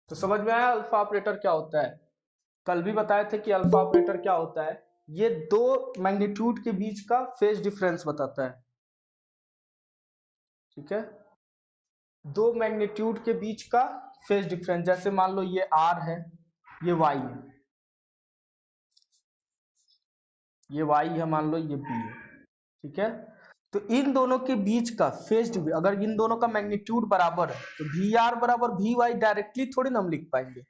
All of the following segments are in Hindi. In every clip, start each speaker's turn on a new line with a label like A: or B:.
A: तो समझ में आया अल्फा ऑपरेटर क्या होता है। कल भी बताए थे कि अल्फा ऑपरेटर क्या होता है। ये दो मैग्नीट्यूड के बीच का फेज डिफरेंस बताता है। ठीक है, दो मैग्नीट्यूड के बीच का फेज डिफरेंस। जैसे मान लो ये आर है, ये वाई है, ये वाई है, मान लो ये बी है। ठीक है, तो इन दोनों के बीच का फेज, अगर इन दोनों का मैग्नीट्यूड बराबर है तो वी आर बराबर वी वाई डायरेक्टली थोड़ी ना हम लिख पाएंगे।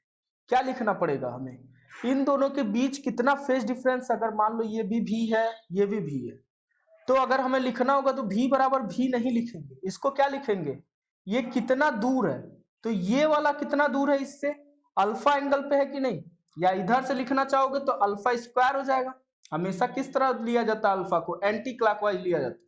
A: क्या लिखना पड़ेगा हमें, इन दोनों के बीच कितना फेज डिफरेंस। अगर मान लो ये भी वी है, ये भी वी है, तो अगर हमें लिखना होगा तो v बराबर v नहीं लिखेंगे, इसको क्या लिखेंगे, ये कितना दूर है। तो ये वाला कितना दूर है इससे, अल्फा एंगल पे है कि नहीं। या इधर से लिखना चाहोगे तो अल्फा स्क्वायर हो जाएगा। हमेशा किस तरह लिया जाता है अल्फा को, एंटी क्लॉकवाइज लिया जाता है।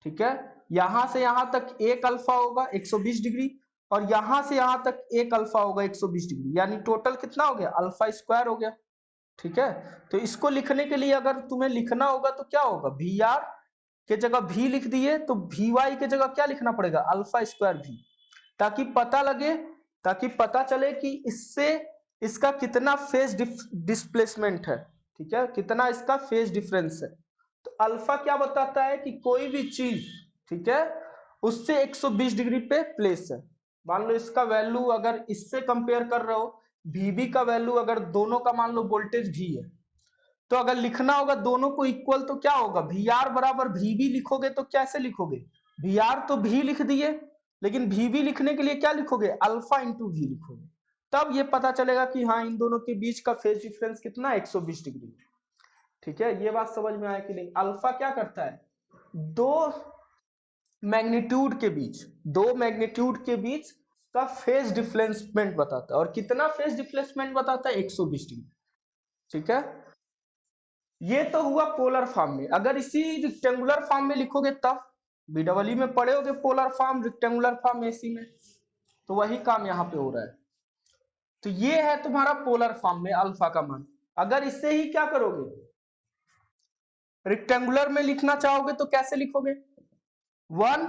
A: ठीक है, यहां से यहां तक एक अल्फा होगा 120 डिग्री, और यहां से यहां तक एक अल्फा होगा 120 डिग्री, यानी टोटल कितना हो गया, अल्फा स्क्वायर हो गया। ठीक है, तो इसको लिखने के लिए अगर तुम्हें लिखना होगा तो क्या होगा, वी आर के जगह भी लिख दिए तो वी वाई के जगह क्या लिखना पड़ेगा, अल्फा स्क्वायर भी, ताकि पता लगे, ताकि पता चले कि इससे इसका कितना फेज डिस्प्लेसमेंट है। ठीक है, कितना इसका फेज डिफरेंस है। तो अल्फा क्या बताता है कि कोई भी चीज, ठीक है, उससे 120 डिग्री पे प्लेस है। मान लो इसका वैल्यू अगर इससे कंपेयर कर रहे हो, वीबी का वैल्यू अगर दोनों का मान लो वोल्टेज भी है, तो अगर लिखना होगा दोनों को इक्वल तो क्या होगा, वी आर बराबर वी बी लिखोगे तो कैसे लिखोगे, वी आर तो भी लिख दिए, लेकिन वी बी लिखने के लिए क्या लिखोगे, अल्फा इंटू वी लिखोगे। तब ये पता चलेगा कि हाँ इन दोनों के बीच का फेज डिफरेंस कितना है, 120 डिग्री। ठीक है, ये बात समझ में आया कि नहीं। अल्फा क्या करता है, दो मैग्नीट्यूड के बीच, दो मैग्नीट्यूड के बीच का फेज डिफ्लेसमेंट बताता है। और कितना फेज डिफ्लेसमेंट बताता है, 120 डिग्री। ठीक है, ये तो हुआ पोलर फॉर्म में। अगर इसी रिक्टेंगुलर फॉर्म में लिखोगे तब, बीडब्ल्यू में पढ़े होगे polar form, rectangular form, AC में, तो वही काम यहाँ पे हो रहा है। तो ये है तुम्हारा पोलर फॉर्म में अल्फा का मान। अगर इससे ही क्या करोगे, रिक्टेंगुलर में लिखना चाहोगे तो कैसे लिखोगे, वन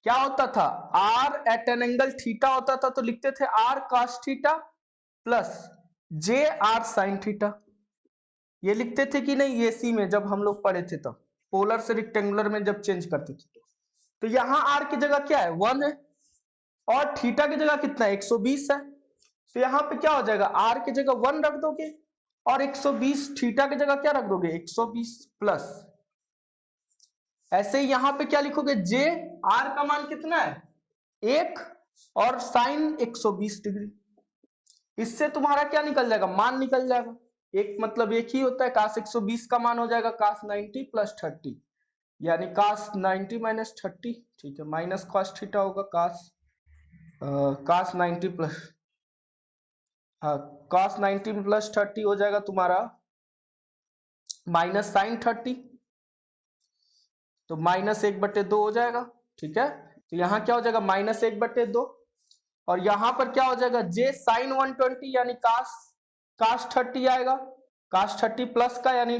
A: क्या होता था, R at an angle theta होता था, तो लिखते थे R cos theta plus J R sine theta. ये लिखते थे कि नहीं एसी में, जब हम लोग पढ़े थे तब, पोलर से रिक्टेंगुलर में जब चेंज करते थे। तो यहाँ आर की जगह क्या है, 1 है, और थीटा की जगह कितना है, 120 है। तो यहाँ पे क्या हो जाएगा, आर की जगह 1 रख दोगे, और 120 थीटा की जगह क्या रख दोगे, 120 प्लस। ऐसे ही यहाँ पे क्या लिखोगे, जे आर का मान कितना है, 1, और साइन 120 डिग्री। इससे तुम्हारा क्या निकल जाएगा, मान निकल जाएगा। एक मतलब एक ही होता है, काश 120 का मान हो जाएगा काश 90 प्लस 30, यानी काश 90 माइनस 30। ठीक है, माइनस कॉस थीटा होगा, काश 90 प्लस, हाँ, काश 90 प्लस 30 हो जाएगा तुम्हारा माइनस साइन 30, तो माइनस 1/2 हो जाएगा। ठीक है, तो यहाँ क्या हो जाएगा, -1/2, और यहाँ पर क्या हो जाएगा, जे साइन 120 यानी काश 30 आएगा, काश 30 प्लस का यानी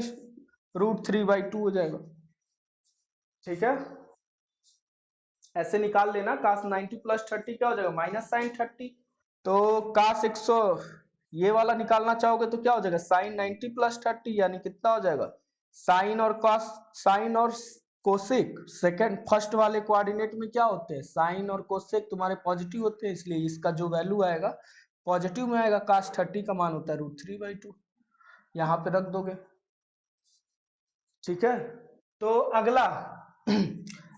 A: √3/2 हो जाएगा। ठीक है, ऐसे निकाल लेना, काश 90 प्लस 30 क्या हो जाएगा, माइनस साइन 30। तो काश 100 ये वाला निकालना चाहोगे तो क्या हो जाएगा, साइन 90 प्लस 30 यानी कितना हो जाएगा, साइन और कॉस, साइन और कोसेक सेकंड फर्स्ट वाले कोऑर्डिनेट में क्या होते हैं, साइन और कोसेक तुम्हारे पॉजिटिव होते हैं, इसलिए इसका जो वैल्यू आएगा पॉजिटिव में आएगा। काश 30 का मान होता है √3/2, यहाँ पे रख दोगे। ठीक है, तो अगला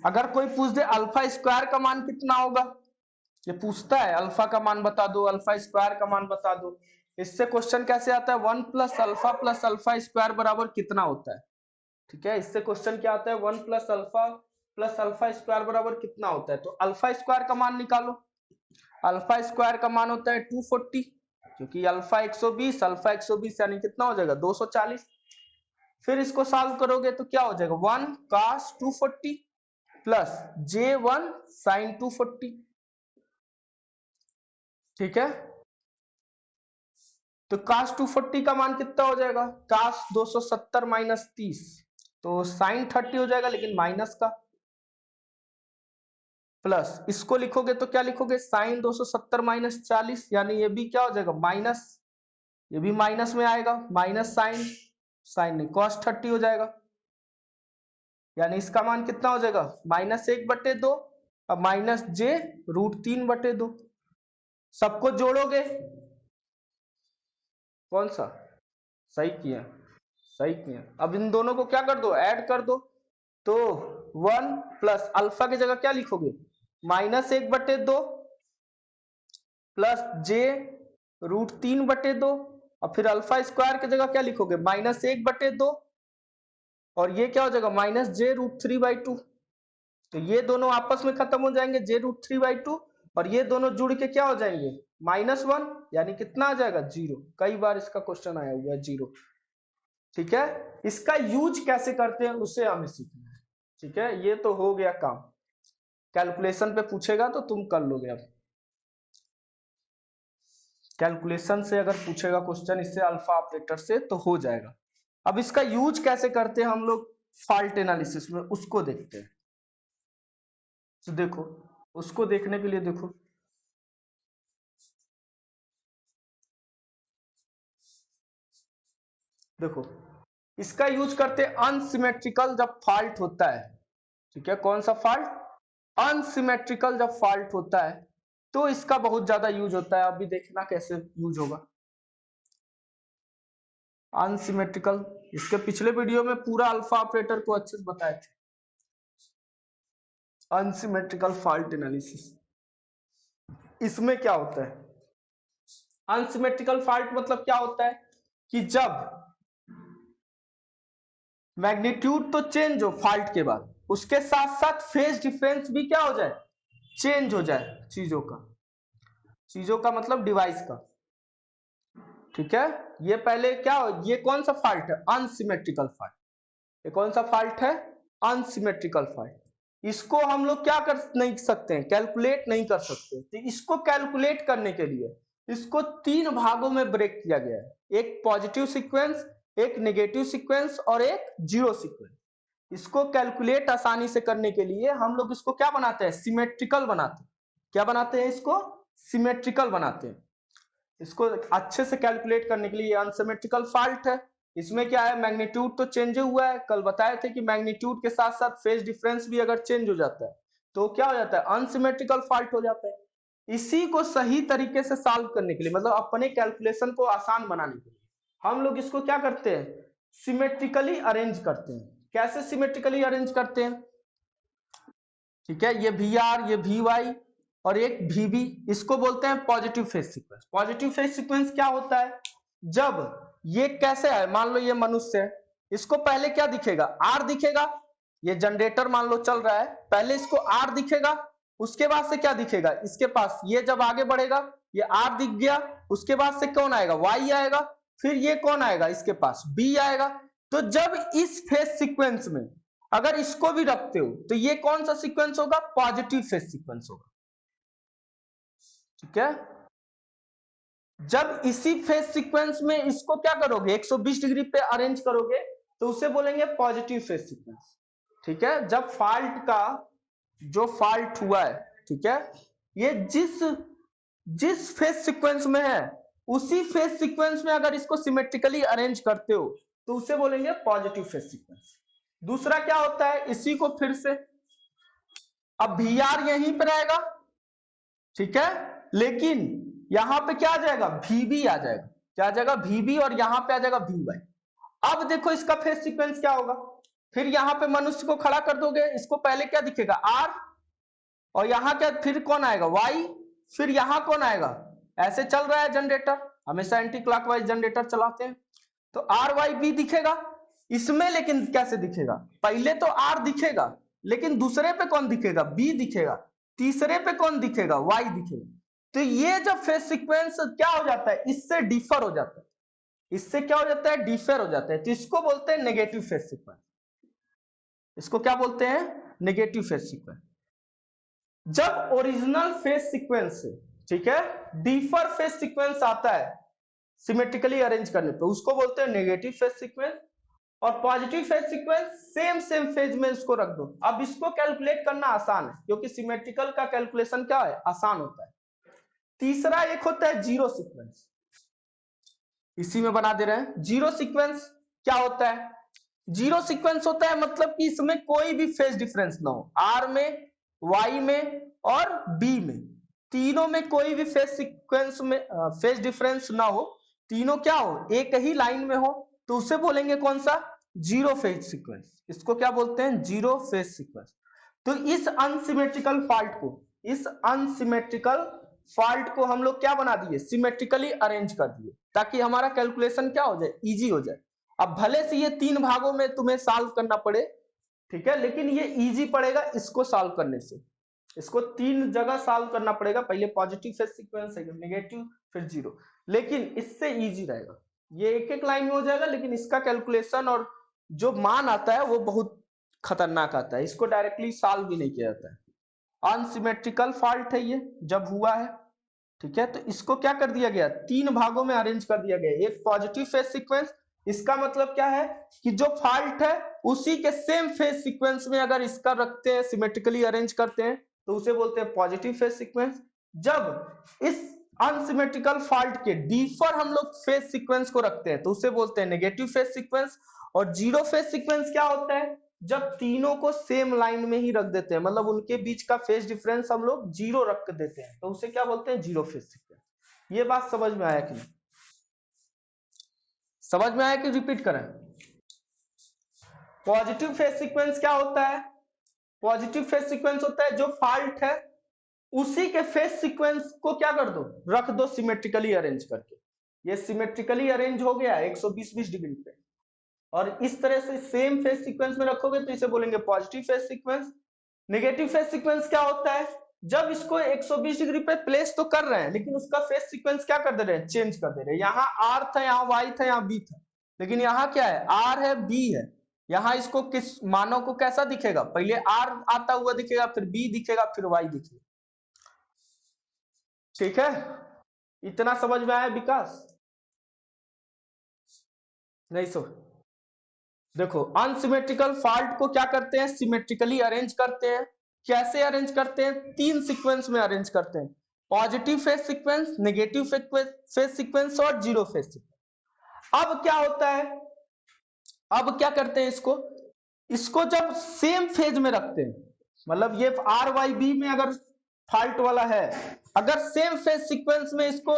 A: अगर कोई पूछ दे अल्फा स्क्वायर का मान कितना होगा, ये पूछता है अल्फा का मान बता दो, अल्फा स्क्वायर का मान बता दो। इससे क्वेश्चन कैसे आता है, 1 प्लस अल्फा स्क्वायर बराबर कितना होता है। ठीक है, इससे क्वेश्चन क्या आता है, 1 प्लस अल्फा स्क्वायर बराबर कितना होता है। तो अल्फा स्क्वायर का मान निकालो, अल्फा स्क्वायर का मान होता है 240, क्योंकि अल्फा 120, अल्फा 120 यानी कितना हो जाएगा, 240। फिर इसको सॉल्व करोगे तो क्या हो जाएगा, 1 cos 240 प्लस J1 sin 240। ठीक है, तो cos 240 का मान कितना हो जाएगा, cos 270 माइनस 30, तो sin 30 हो जाएगा लेकिन माइनस का। प्लस इसको लिखोगे तो क्या लिखोगे, साइन 270 माइनस 40, यानी ये भी क्या हो जाएगा माइनस, ये भी माइनस में आएगा, माइनस साइन, साइन नहीं कॉस 30 हो जाएगा, यानी इसका मान कितना हो जाएगा -1/2 और माइनस जे √3/2। सबको जोड़ोगे, कौन सा, सही किया, सही किया। अब इन दोनों को क्या कर दो, ऐड कर दो, तो 1 प्लस अल्फा की जगह क्या लिखोगे -1/2 प्लस जे √3/2 और फिर अल्फा स्क्वायर की जगह क्या लिखोगे -1/2 और ये क्या हो जाएगा -j√3/2। तो ये दोनों आपस में खत्म हो जाएंगे, j√3/2 और ये दोनों जुड़ के क्या हो जाएंगे -1, यानी कितना आ जाएगा 0। कई बार इसका क्वेश्चन आया हुआ है 0। ठीक है, इसका यूज कैसे करते हैं उसे हमें सीखना है। ठीक है, ये तो हो गया काम, कैलकुलेशन पे पूछेगा तो तुम कर लोगे। अब कैलकुलेशन से अगर पूछेगा क्वेश्चन इससे अल्फा ऑपरेटर से तो हो जाएगा। अब इसका यूज कैसे करते हैं हम लोग फॉल्ट एनालिसिस में, उसको देखते हैं। तो देखो, उसको देखने के लिए देखो, देखो इसका यूज करते हैं अनसिमेट्रिकल जब फॉल्ट होता है। ठीक है, कौन सा फॉल्ट, अनसिमेट्रिकल जब फॉल्ट होता है तो इसका बहुत ज्यादा यूज होता है। अभी देखना कैसे यूज होगा अनसिमेट्रिकल। इसके पिछले वीडियो में पूरा अल्फा ऑपरेटर को अच्छे से बताए थे। अनसिमेट्रिकल फॉल्ट एनालिसिस, इसमें क्या होता है, अनसिमेट्रिकल फॉल्ट मतलब क्या होता है कि जब मैग्नीट्यूड तो चेंज हो फॉल्ट के बाद, उसके साथ साथ फेज डिफरेंस भी क्या हो जाए, चेंज हो जाए चीजों का, चीजों का मतलब डिवाइस का। ठीक है, ये पहले क्या हो, ये कौन सा फॉल्ट है, अनसिमेट्रिकल फॉल्ट। ये कौन सा फॉल्ट है, अनसिमेट्रिकल फॉल्ट। इसको हम लोग क्या कर नहीं सकते हैं, कैलकुलेट नहीं कर सकते। तो इसको कैलकुलेट करने के लिए इसको 3 भागों में ब्रेक किया गया है, एक पॉजिटिव सीक्वेंस, एक नेगेटिव सीक्वेंस और एक जीरो सीक्वेंस। इसको कैलकुलेट आसानी से करने के लिए हम लोग इसको क्या बनाते हैं, सिमेट्रिकल बनाते हैं। क्या बनाते हैं, इसको सिमेट्रिकल बनाते हैं। इसको अच्छे से कैलकुलेट करने के लिए अनसिमेट्रिकल फॉल्ट है। इसमें क्या है, मैग्नीट्यूड तो चेंज हुआ है, कल बताए थे कि मैग्नीट्यूड के साथ साथ फेज डिफरेंस भी अगर चेंज हो जाता है तो क्या हो जाता है, अनसिमेट्रिकल फॉल्ट हो जाता है। इसी को सही तरीके से सॉल्व करने के लिए, मतलब अपने कैलकुलेशन को आसान बनाने के लिए हम लोग इसको क्या करते हैं, सिमेट्रिकली अरेंज करते हैं। कैसे सिमेट्रिकली अरेंज करते हैं, ठीक है, ये वी आर, ये वी वाई और एक वी बी, इसको बोलते हैं positive phase sequence. Positive phase sequence क्या होता है, जब ये कैसे है, मान लो ये मनुष्य है, इसको पहले क्या दिखेगा, आर दिखेगा। ये जनरेटर मान लो चल रहा है, पहले इसको आर दिखेगा, उसके बाद से क्या दिखेगा, इसके पास ये जब आगे बढ़ेगा ये आर दिख गया, उसके बाद से कौन आएगा, वाई आएगा, फिर ये कौन आएगा, इसके पास बी आएगा। तो जब इस फेज सीक्वेंस में अगर इसको भी रखते हो तो ये कौन सा सीक्वेंस होगा, पॉजिटिव फेज सीक्वेंस होगा। ठीक है, जब इसी फेज सीक्वेंस में इसको क्या करोगे, 120 डिग्री पे अरेंज करोगे तो उसे बोलेंगे पॉजिटिव फेज सीक्वेंस। ठीक है, जब फॉल्ट का जो फॉल्ट हुआ है, ठीक है, ये जिस फेज सीक्वेंस में है उसी फेज सीक्वेंस में अगर इसको सिमेट्रिकली अरेंज करते हो तो उसे बोलेंगे पॉजिटिव फेज सीक्वेंस। दूसरा क्या होता है, इसी को फिर से, अब वी आर यहीं पर रहेगा, ठीक है, लेकिन यहां पे क्या आ जाएगा, वीबी आ जाएगा, क्या आ जाएगा, वीबी, और यहां पे आ जाएगा वी वाई। अब देखो इसका फेज सीक्वेंस क्या होगा, फिर यहां पे मनुष्य को खड़ा कर दोगे, इसको पहले क्या दिखेगा, आर, और यहां क्या, फिर कौन आएगा, वाई, फिर यहां कौन आएगा। ऐसे चल रहा है जनरेटर, हमेशा एंटी क्लॉकवाइज जनरेटर चलाते हैं, तो आर वाई बी दिखेगा इसमें। लेकिन कैसे दिखेगा, पहले तो आर दिखेगा, लेकिन दूसरे पे कौन दिखेगा, बी दिखेगा, तीसरे पे कौन दिखेगा, वाई दिखेगा। तो ये जब फेज सीक्वेंस क्या हो जाता है, इससे डिफर हो जाता है, इससे क्या हो जाता है, डिफर हो जाता है, तो इसको बोलते हैं नेगेटिव फेज सीक्वेंस। इसको क्या बोलते हैं, नेगेटिव फेज सीक्वेंस। जब ओरिजिनल फेज सीक्वेंस से, ठीक है, डिफर फेज सीक्वेंस आता है सिमेट्रिकली अरेंज करने पे, उसको बोलते हैं नेगेटिव फेज सीक्वेंस। और positive phase sequence same phase में इसको रख दो। अब इसको कैलकुलेट करना आसान है क्योंकि सिमेट्रिकल का कैलकुलेशन क्या है, आसान होता है। तीसरा एक होता है जीरो सीक्वेंस, इसी में बना दे रहे हैं। जीरो सीक्वेंस क्या होता है, जीरो सीक्वेंस होता है मतलब कि इसमें कोई भी फेज डिफरेंस ना हो, आर में, वाई में और बी में, तीनों में कोई भी फेज सीक्वेंस में फेज डिफरेंस ना हो, तीनों क्या हो, एक ही लाइन में हो, तो उसे बोलेंगे कौन सा, जीरो फेज सीक्वेंस। इसको क्या बोलते हैं, जीरो फेज सीक्वेंस। तो इस अनसिमेट्रिकल फॉल्ट को, इस अनसिमेट्रिकल फॉल्ट को हम लोग क्या बना दिए, सिमेट्रिकली अरेंज कर दिए ताकि हमारा कैलकुलेशन क्या हो जाए, इजी हो जाए। अब भले से ये 3 भागों में तुम्हें सॉल्व करना पड़े, ठीक है, लेकिन ये इजी पड़ेगा इसको सॉल्व करने से। इसको 3 जगह सॉल्व करना पड़ेगा, पहले पॉजिटिव फेज सीक्वेंस, नेगेटिव, फिर जीरो, लेकिन इससे इजी रहेगा। ये एक एक लाइन में हो जाएगा, लेकिन इसका कैलकुलेशन और जो मान आता है वो बहुत खतरनाक आता है, इसको डायरेक्टली सॉल्व भी नहीं किया जाता है। अनसिमेट्रिकल फॉल्ट है ये जब हुआ है, ठीक है, तो इसको क्या कर दिया गया, 3 भागों में अरेंज कर दिया गया। एक पॉजिटिव फेज सीक्वेंस, इसका मतलब क्या है कि जो फॉल्ट है उसी के सेम फेज सीक्वेंस में अगर इसका रखते हैं, सिमेट्रिकली अरेंज करते हैं, तो उसे बोलते हैं पॉजिटिव फेज सीक्वेंस। जब इस अनसिमेट्रिकल फॉल्ट के डीफर हम लोग फेज सीक्वेंस को रखते हैं तो उसे बोलते हैं नेगेटिव फेज सीक्वेंस। और जीरो फेज सीक्वेंस क्या होता है, जब तीनों को सेम लाइन में ही रख देते हैं, मतलब उनके बीच का फेज डिफरेंस हम लोग जीरो रख देते हैं, तो उसे क्या बोलते हैं, जीरो फेज सीक्वेंस। ये बात समझ में आया कि नहीं, समझ में आया कि रिपीट करें। पॉजिटिव फेज सीक्वेंस क्या होता है, पॉजिटिव फेज सीक्वेंस होता है जो फॉल्ट है उसी के फेज सीक्वेंस को क्या कर दो, रख दो सिमेट्रिकली अरेंज करके। ये सिमेट्रिकली अरेंज हो गया 120 डिग्री पे, और इस तरह से सेम फेज सीक्वेंस में रखोगे तो इसे बोलेंगे positive phase sequence. Negative phase sequence क्या होता है, जब इसको 120 डिग्री पे प्लेस तो कर रहे हैं लेकिन उसका फेज सीक्वेंस क्या कर दे रहे हैं, चेंज कर दे रहे हैं। यहाँ आर था, यहाँ वाई था, यहाँ बी था, लेकिन यहाँ क्या है, आर है, बी है। यहाँ इसको किस मानों को कैसा दिखेगा, पहले आर आता हुआ दिखेगा, फिर बी दिखेगा, फिर वाई दिखेगा, ठीक है। इतना समझ में आया विकास, नहीं सो देखो, अनसिमेट्रिकल फॉल्ट को क्या करते हैं, सिमेट्रिकली अरेंज करते हैं। कैसे अरेंज करते हैं, 3 सीक्वेंस में अरेंज करते हैं, positive phase sequence, negative phase sequence और जीरो फेज सीक्वेंस। अब क्या होता है, अब क्या करते हैं, इसको जब सेम फेज में रखते हैं, मतलब ये आर वाई बी में अगर फॉल्ट वाला है, अगर सेम फेज सीक्वेंस में इसको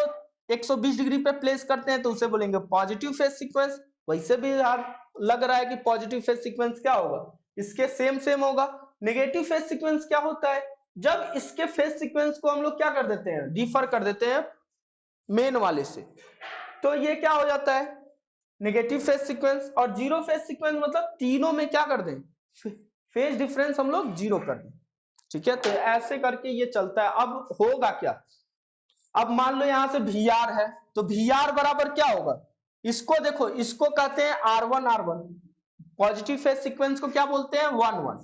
A: 120 डिग्री पे प्लेस करते हैं तो उसे बोलेंगे पॉजिटिव फेज सीक्वेंस। वैसे भी यार लग रहा है कि पॉजिटिव फेज सीक्वेंस क्या होगा, इसके सेम होगा। नेगेटिव फेज सीक्वेंस क्या होता है, जब इसके फेज सीक्वेंस को हम लोग क्या कर देते हैं, डिफर कर देते हैं मेन वाले से, तो ये क्या हो जाता है, नेगेटिव फेज सीक्वेंस। और जीरो फेज सीक्वेंस मतलब तीनों में क्या कर दें, फेज डिफरेंस हम लोग जीरो कर दें, ठीक है। तो ऐसे करके ये चलता है। अब होगा क्या, अब मान लो यहां से वी आर है, तो वी आर बराबर क्या होगा, इसको देखो, इसको कहते हैं R1 पॉजिटिव फेज सीक्वेंस को क्या बोलते हैं, 1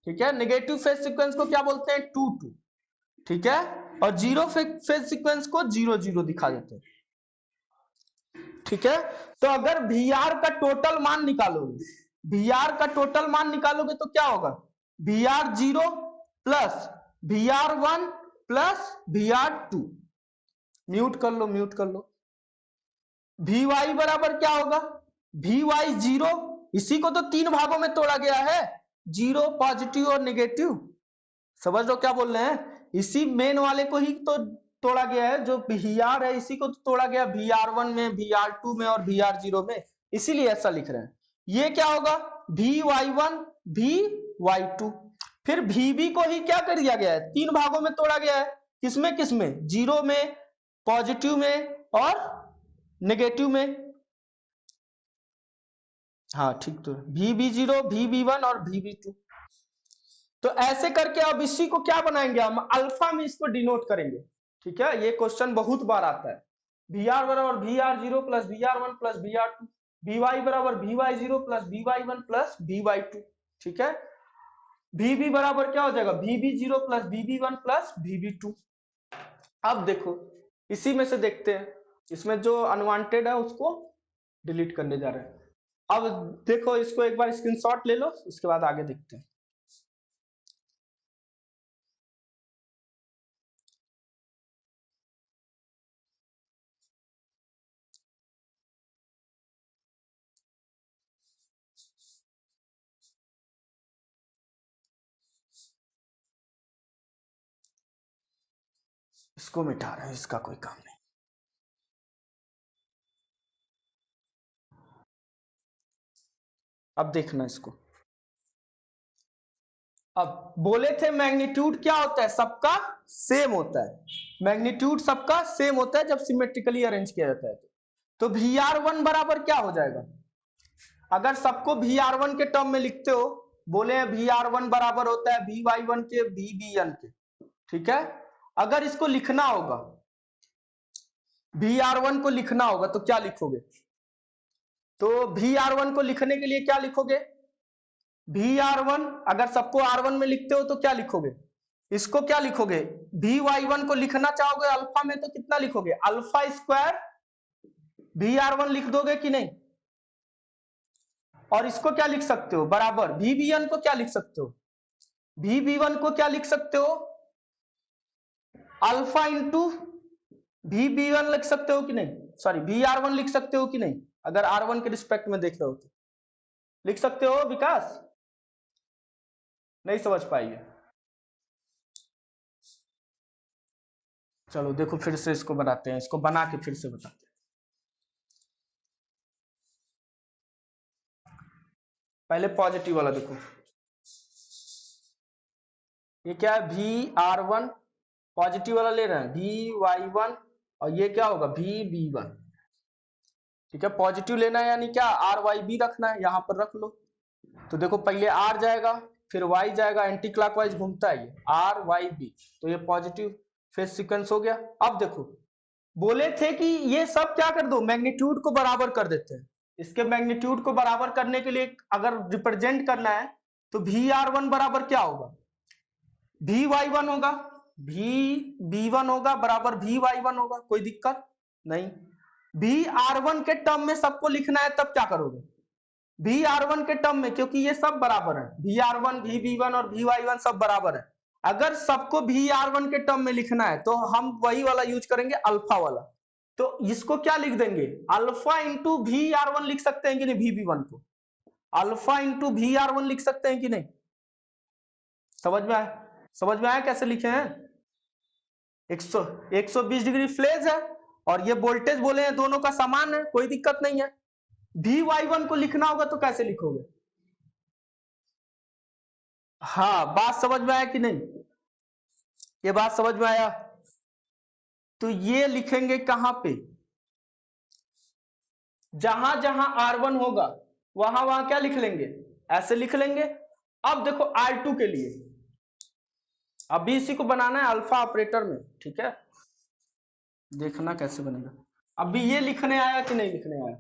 A: ठीक है। नेगेटिव फेज सीक्वेंस को क्या बोलते हैं, 2 ठीक है। और जीरो फेज सीक्वेंस को 0 दिखा देते हैं, ठीक है। तो अगर वी आर का टोटल मान निकालोगे, वी आर का टोटल मान निकालोगे तो क्या होगा, V R 0 plus V R 1 plus V R 2, mute कर लो, म्यूट कर लो। वी वाई बराबर क्या होगा, वी वाई 0, इसी को तो 3 भागों में तोड़ा गया है, 0, पॉजिटिव और नेगेटिव। समझ लो क्या बोल रहे हैं, इसी मेन वाले को ही तो तोड़ा गया है, जो वी आर है इसी को तो तोड़ा गया वी आर 1 में, वी आर 2 में और वी आर 0 में, इसीलिए ऐसा लिख रहे हैं। ये क्या होगा, वी वाई 1 वी वाई 2। फिर वी बी को ही क्या कर दिया गया है, 3 भागों में तोड़ा गया है, किसमें किसमें, 0 में, पॉजिटिव में और नेगेटिव में। हाँ ठीक, तो वी बी 0, वी बी 1 और वी बी 2। तो ऐसे करके अब इसी को क्या बनाएंगे, हम अल्फा में इसको डिनोट करेंगे, ठीक है। ये क्वेश्चन बहुत बार आता है, वी आर बराबर V R 0 plus V R 1 plus V R 2, V Y बराबर V Y 0 plus V Y 1 plus V Y 2, ठीक है। वी बी बराबर क्या हो जाएगा, V B 0 plus V B 1 plus V B 2। अब देखो इसी में से देखते हैं, इसमें जो अनवांटेड है उसको डिलीट करने जा रहे हैं। अब देखो इसको एक बार स्क्रीनशॉट ले लो, उसके बाद आगे देखते हैं। इसको मिटा रहे हैं, इसका कोई काम नहीं। अब देखना इसको। अब बोले थे मैग्नीट्यूड क्या होता है, सबका सेम होता है। मैग्नीट्यूड सबका सेम होता है जब सिमेट्रिकली अरेंज किया जाता है। तो VR1 बराबर क्या हो जाएगा, अगर सबको VR1 के टर्म में लिखते हो, बोले VR1 बराबर होता है VY1 के VBN के, ठीक है। अगर इसको लिखना होगा, VR1 को लिखना होगा तो क्या लिखोगे, तो VR1 को लिखने के लिए क्या लिखोगे, VR1 अगर सबको R1 में लिखते हो तो क्या लिखोगे, इसको क्या लिखोगे, VY1 को लिखना चाहोगे अल्फा में तो कितना लिखोगे, अल्फा स्क्वायर VR1 लिख दोगे कि नहीं। और इसको क्या लिख सकते हो, बराबर VBN को क्या लिख सकते हो, VB1 को क्या लिख सकते हो, अल्फा इंटू VB1 लिख सकते हो कि नहीं, सॉरी VR1 लिख सकते हो कि नहीं, अगर R1 के रिस्पेक्ट में देख रहे हो तो लिख सकते हो। विकास नहीं समझ पाएंगे, चलो देखो फिर से इसको बनाते हैं, इसको बना के फिर से बताते हैं। पहले पॉजिटिव वाला देखो, ये क्या है VR1, पॉजिटिव वाला ले रहे हैं VY1, और ये क्या होगा VB1, ठीक है। पॉजिटिव लेना है यानी क्या RYB रखना है, यहां पर रख लो। तो देखो पहले R जाएगा फिर Y जाएगा, एंटी क्लॉकवाइज घूमता है ये RYB, तो ये पॉजिटिव फेज सीक्वेंस हो गया। अब देखो बोले थे कि ये सब क्या कर दो, मैग्नीट्यूड को बराबर कर देते हैं। इसके मैग्नीट्यूड को बराबर करने के लिए अगर रिप्रेजेंट करना है तो VR1 बराबर क्या होगा, VY1 होगा, VB1 होगा बराबर VY1 होगा, कोई दिक्कत नहीं। VR1 के टर्म में सबको लिखना है तब क्या करोगे, VR1 के टर्म में, क्योंकि ये सब बराबर है, VR1 VB1 और VY1 सब बराबर है। अगर सबको VR1 के टर्म में लिखना है तो हम वही वाला यूज करेंगे, अल्फा वाला। तो इसको क्या लिख देंगे, अल्फा इंटू VR1 लिख सकते हैं कि नहीं, VB1 को अल्फा इंटू VR1 लिख सकते हैं कि नहीं, समझ में आया, समझ में आया कैसे लिखे हैं। 120 डिग्री फेज है और ये वोल्टेज बोले हैं दोनों का समान है, कोई दिक्कत नहीं है। VY1 को लिखना होगा तो कैसे लिखोगे, हाँ बात समझ में आया कि नहीं, ये बात समझ में आया। तो ये लिखेंगे कहां पे, जहां जहां R1 होगा वहां वहां क्या लिख लेंगे, ऐसे लिख लेंगे। अब देखो R2 के लिए, अभी इसी को बनाना है अल्फा ऑपरेटर में, ठीक है, देखना कैसे बनेगा। अभी ये लिखने आया कि नहीं लिखने आया,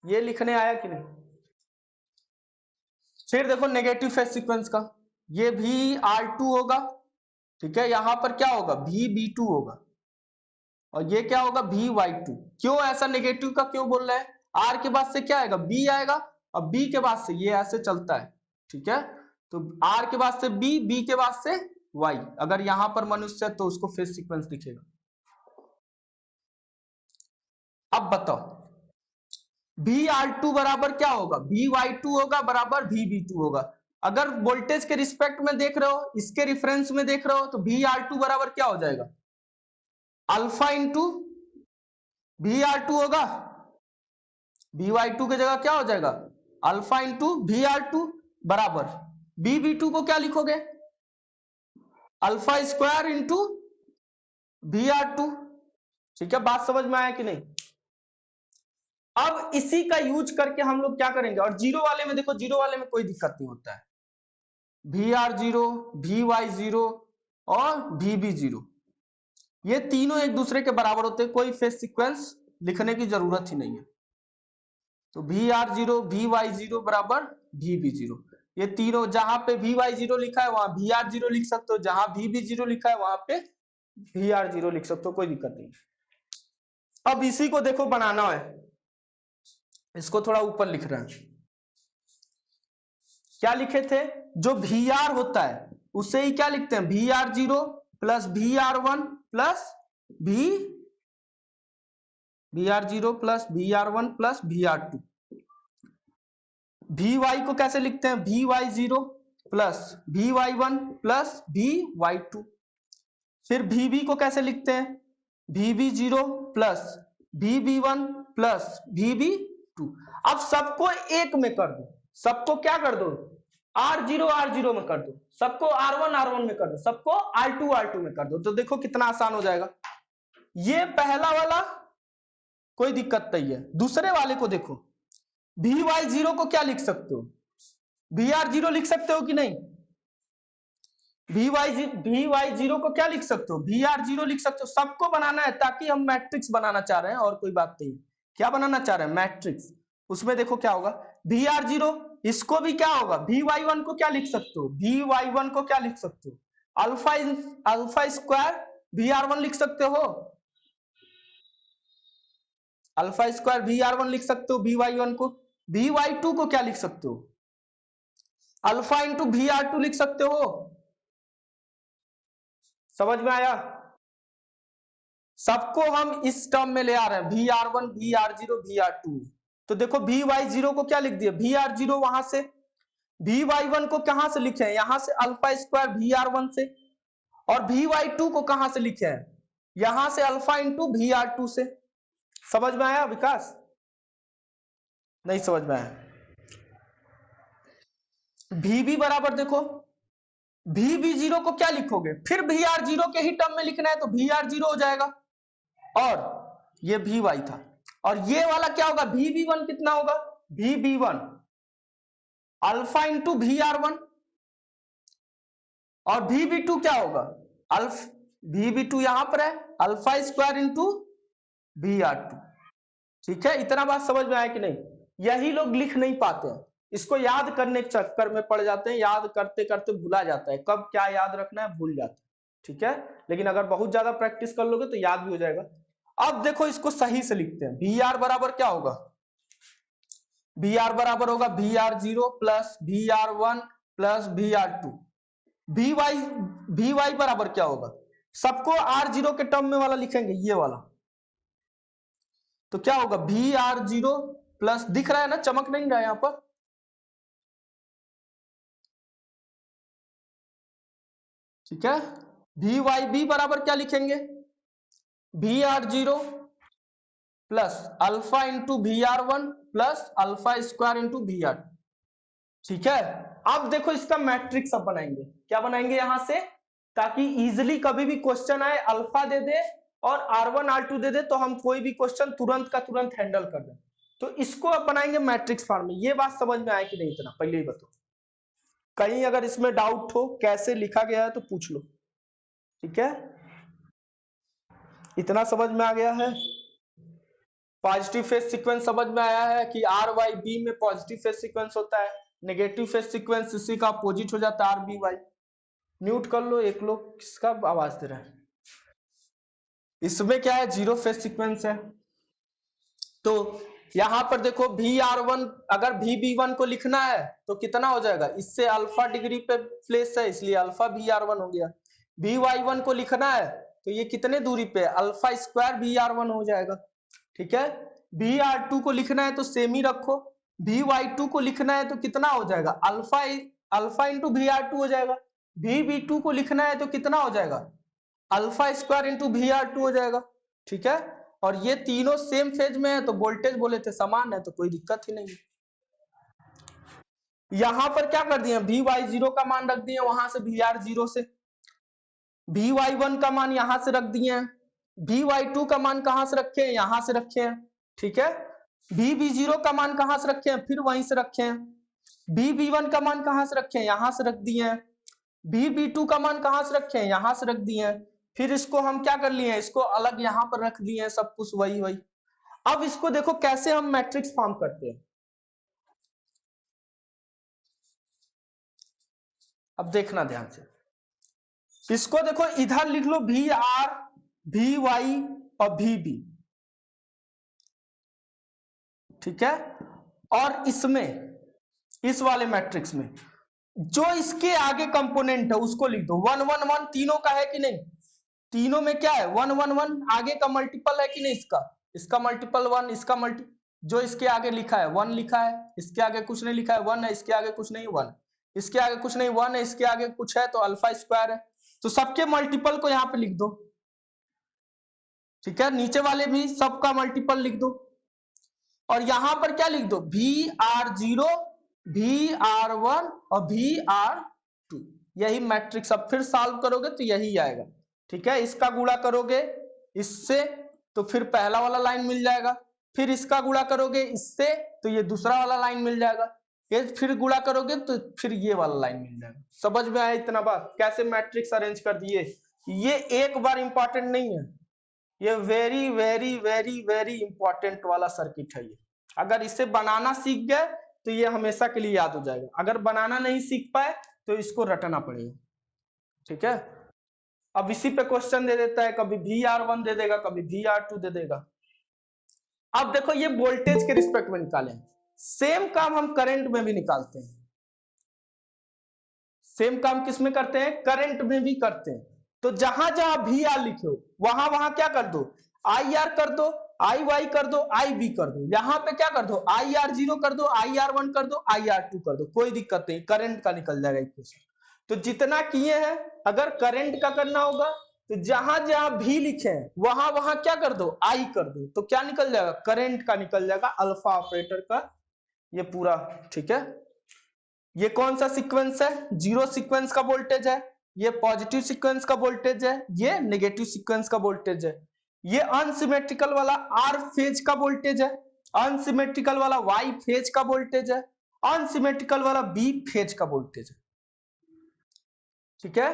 A: ये लिखने आया कि नहीं। फिर देखो नेगेटिव फेज सीक्वेंस का, ये VR2 होगा, ठीक है, यहां पर क्या होगा VB2 होगा, और ये क्या होगा VY2। क्यों ऐसा नेगेटिव का क्यों बोल रहे हैं, R के बाद से क्या आएगा B आएगा, और B के बाद से ये ऐसे चलता है, ठीक है। तो R के बाद से B के बाद से Y, अगर यहां पर मनुष्य है तो उसको फेज सीक्वेंस दिखेगा। अब बताओ VR2 बराबर क्या होगा, VY2 होगा बराबर VB2 होगा। अगर वोल्टेज के रिस्पेक्ट में देख रहे हो, इसके रेफरेंस में देख रहे हो, तो VR2 बराबर क्या हो जाएगा, अल्फा इंटू VR2 होगा, VY2 की जगह क्या हो जाएगा अल्फा इंटू VR2 बराबर VB2 को क्या लिखोगे, अल्फा स्क्वायर इंटू VR2, ठीक है। बात समझ में आया कि नहीं। अब इसी का यूज करके हम लोग क्या करेंगे, और जीरो वाले में देखो, जीरो वाले में कोई दिक्कत नहीं होता है, VR0 VY0 और VB0 ये तीनों एक दूसरे के बराबर होते हैं, कोई फेज सीक्वेंस लिखने की जरूरत ही नहीं है। तो VR0 VY0 बराबर VB0, ये तीनों जहां पे VY0 लिखा है वहां VR0 लिख सकते हो, जहां VB0 लिखा है वहां पे VR0 लिख सकते हो, कोई दिक्कत नहीं। अब इसी को देखो बनाना है, इसको थोड़ा ऊपर लिख रहे हैं। क्या लिखे थे, जो वी आर होता है उसे ही क्या लिखते हैं, V R zero plus V R one plus V R zero plus V R one plus V R two. V Y को कैसे लिखते हैं, V Y zero plus V Y one plus V Y two. फिर वी बी को कैसे लिखते हैं, V B zero plus V B one plus V B two. अब सबको एक में कर दो, सबको क्या कर दो, आर जीरो में कर दो, सबको आर वन में कर दो, सबको आर टू में कर दो। तो देखो कितना आसान हो जाएगा। ये पहला वाला कोई दिक्कत नहीं है। दूसरे वाले को देखो, वी वाई जीरो को क्या लिख सकते हो, वी आर जीरो लिख सकते हो कि नहीं, वी वाई जीरो को क्या लिख सकते हो, वी आर जीरो लिख सकते हो। सबको बनाना है ताकि हम मैट्रिक्स बनाना चाह रहे हैं, और कोई बात नहीं। क्या बनाना चाह रहे हैं, मैट्रिक्स। उसमें देखो क्या होगा, वी आर जीरो, इसको भी क्या होगा, वी वाई वन को क्या लिख सकते हो, वी वाई वन को क्या लिख सकते हो, alpha square V R one लिख सकते हो, alpha square V R one लिख सकते हो वी वाई वन को। वी वाई टू को क्या लिख सकते हो, alpha into V R two लिख सकते हो। समझ में आया, सबको हम इस टर्म में ले आ रहे हैं, V R one V R zero V R two. तो देखो वी वाई जीरो को क्या लिख दिया, वी आर जीरो, वहां से वी वाई वन को कहां से लिखे हैं, यहां से alpha square V R one से, और वी वाई टू को कहां से लिखे हैं, यहां से alpha into V R two से। समझ में आया विकास, नहीं समझ में आया। वी बी बराबर देखो, वी बी जीरो को क्या लिखोगे, फिर वी आर जीरो के ही टर्म में लिखना है, तो वी आर जीरो हो जाएगा, और ये वी वाई था। और ये वाला क्या होगा, वी बी वन कितना होगा, V B one alpha into V R one, और वी बी टू क्या होगा, वी बी टू यहां पर है, alpha square into V R two. ठीक है, इतना बात समझ में आया कि नहीं। यही लोग लिख नहीं पाते हैं, इसको याद करने के चक्कर में पड़ जाते हैं, याद करते करते भुला जाता है, कब क्या याद रखना है भूल जाता है। ठीक है, लेकिन अगर बहुत ज्यादा प्रैक्टिस कर लोगे तो याद भी हो जाएगा। अब देखो इसको सही से लिखते हैं, वी आर बराबर क्या होगा, वी आर बराबर होगा V R zero plus V R one plus V R two. V Y बराबर क्या होगा, सबको आर जीरो के टर्म में वाला लिखेंगे, ये वाला। तो क्या होगा, वी आर जीरो प्लस, दिख रहा है ना, चमक नहीं रहा है यहां पर, ठीक है। वी वाई बी बराबर क्या लिखेंगे, V R zero plus alpha into V R one plus alpha square into V R. ठीक है, अब देखो इसका मैट्रिक्स अब बनाएंगे, क्या बनाएंगे यहां से, ताकि इजिली कभी भी क्वेश्चन आए, अल्फा दे दे और R1 R2 दे दे, तो हम कोई भी क्वेश्चन तुरंत का तुरंत हैंडल कर दें। तो इसको अब बनाएंगे मैट्रिक्स फॉर्म में। ये बात समझ में आए कि नहीं, इतना पहले ही बताओ, कहीं अगर इसमें डाउट हो कैसे लिखा गया है तो पूछ लो। ठीक है, इतना समझ में आ गया है। पॉजिटिव फेज सीक्वेंस समझ में आया है कि आर वाई बी में पॉजिटिव फेज सीक्वेंस होता है, नेगेटिव फेज सीक्वेंस इसी का अपोजिट हो जाता है, आर बी वाई। म्यूट कर लो, एक लोग किसका आवाज दे रहा है। इसमें क्या है, जीरो फेज सीक्वेंस है। तो यहां पर देखो वी आर वन, अगर वी बी वन को लिखना है तो कितना हो जाएगा, इससे अल्फा डिग्री पे प्लेस है इसलिए अल्फा वी आर वन हो गया। वी वाई वन को लिखना है तो ये कितने दूरी पे, alpha square V R one हो जाएगा। ठीक है, वी आर टू को लिखना है तो सेम ही रखो, वी वाई टू को लिखना है तो कितना हो जाएगा, alpha into V R two हो जाएगा। वी बी टू को लिखना है तो कितना हो जाएगा, alpha square into V R two हो जाएगा। ठीक है, और ये तीनों सेम फेज में है तो वोल्टेज बोले थे समान है, तो कोई दिक्कत ही नहीं। यहां पर क्या कर दिए, वी वाई जीरो का मान रख दिए वहां से वी आर जीरो से, वी वाई वन का मान यहां से रख दिए हैं, वी वाई टू का मान कहां से रखे हैं, यहां से रखे हैं। ठीक है, वी बी जीरो का मान कहां से रखे हैं, फिर वहीं से रखे हैं। वी बी वन का मान कहां से रखे हैं, यहां से रख दिए हैं। वी बी टू का मान कहां से रखे हैं, यहां से रख दिए हैं। फिर इसको हम क्या कर लिए हैं, इसको अलग यहां पर रख दिए हैं, सब कुछ वही वही। अब इसको देखो कैसे हम मैट्रिक्स फॉर्म करते हैं। अब देखना ध्यान से, इसको देखो इधर लिख लो वी आर वी वाई और वी बी। ठीक है, और इसमें, इस वाले मैट्रिक्स में जो इसके आगे कंपोनेंट है उसको लिख दो। 1 1 1 तीनों का है कि नहीं, तीनों में क्या है 1 1 1 आगे का मल्टीपल है कि नहीं, इसका मल्टीपल 1, इसका मल्टी, जो इसके आगे लिखा है 1 लिखा है, इसके आगे कुछ नहीं लिखा है 1 है, इसके आगे कुछ नहीं 1, इसके आगे कुछ नहीं 1 है, इसके आगे कुछ है तो अल्फा स्क्वायर है, तो सबके मल्टीपल को यहाँ पे लिख दो। ठीक है, नीचे वाले भी सबका मल्टीपल लिख दो और यहां पर क्या लिख दो VR0, VR1 और VR2, यही मैट्रिक्स। अब फिर सॉल्व करोगे तो यही आएगा। ठीक है, इसका गुणा करोगे इससे तो फिर पहला वाला लाइन मिल जाएगा, फिर इसका गुणा करोगे इससे तो ये दूसरा वाला लाइन मिल जाएगा, ये फिर गुणा करोगे तो फिर ये वाला लाइन मिल जाएगा। समझ में आया इतना बात, कैसे मैट्रिक्स अरेंज कर दिए। ये एक बार इंपॉर्टेंट नहीं है, ये very very very very important वाला सर्किट है। ये अगर इसे बनाना सीख गए तो ये हमेशा के लिए याद हो जाएगा, अगर बनाना नहीं सीख पाए तो इसको रटना पड़ेगा। ठीक है, अब इसी पे क्वेश्चन दे देता है, कभी VR1 दे देगा, कभी VR2 दे देगा। अब देखो ये वोल्टेज के रिस्पेक्ट में निकालें, सेम काम हम करंट में भी निकालते हैं। सेम काम किस में करते हैं, करंट में भी करते हैं। तो जहां जहां VR लिखे हो वहां वहां क्या कर दो, IR कर दो, IY कर दो, IB कर दो। यहां पे क्या कर दो, IR0 कर दो, IR1 कर दो, IR2 कर दो, कोई दिक्कत नहीं, करंट का निकल जाएगा इक्वेशन। तो जितना किए हैं, अगर करंट का करना होगा तो जहां जहां भी लिखे हैं वहां वहां क्या कर दो, I कर दो, तो क्या निकल जाएगा, करंट का निकल जाएगा, अल्फा ऑपरेटर का ये पूरा। ठीक है, ये कौन सा सीक्वेंस है, जीरो सीक्वेंस का वोल्टेज है, ये पॉजिटिव सीक्वेंस का वोल्टेज है, ये नेगेटिव सीक्वेंस का वोल्टेज है, ये अनसिमेट्रिकल वाला आर फेज का वोल्टेज है, अनसिमेट्रिकल वाला वाई फेज का वोल्टेज है, अनसिमेट्रिकल वाला बी फेज का वोल्टेज है। ठीक है,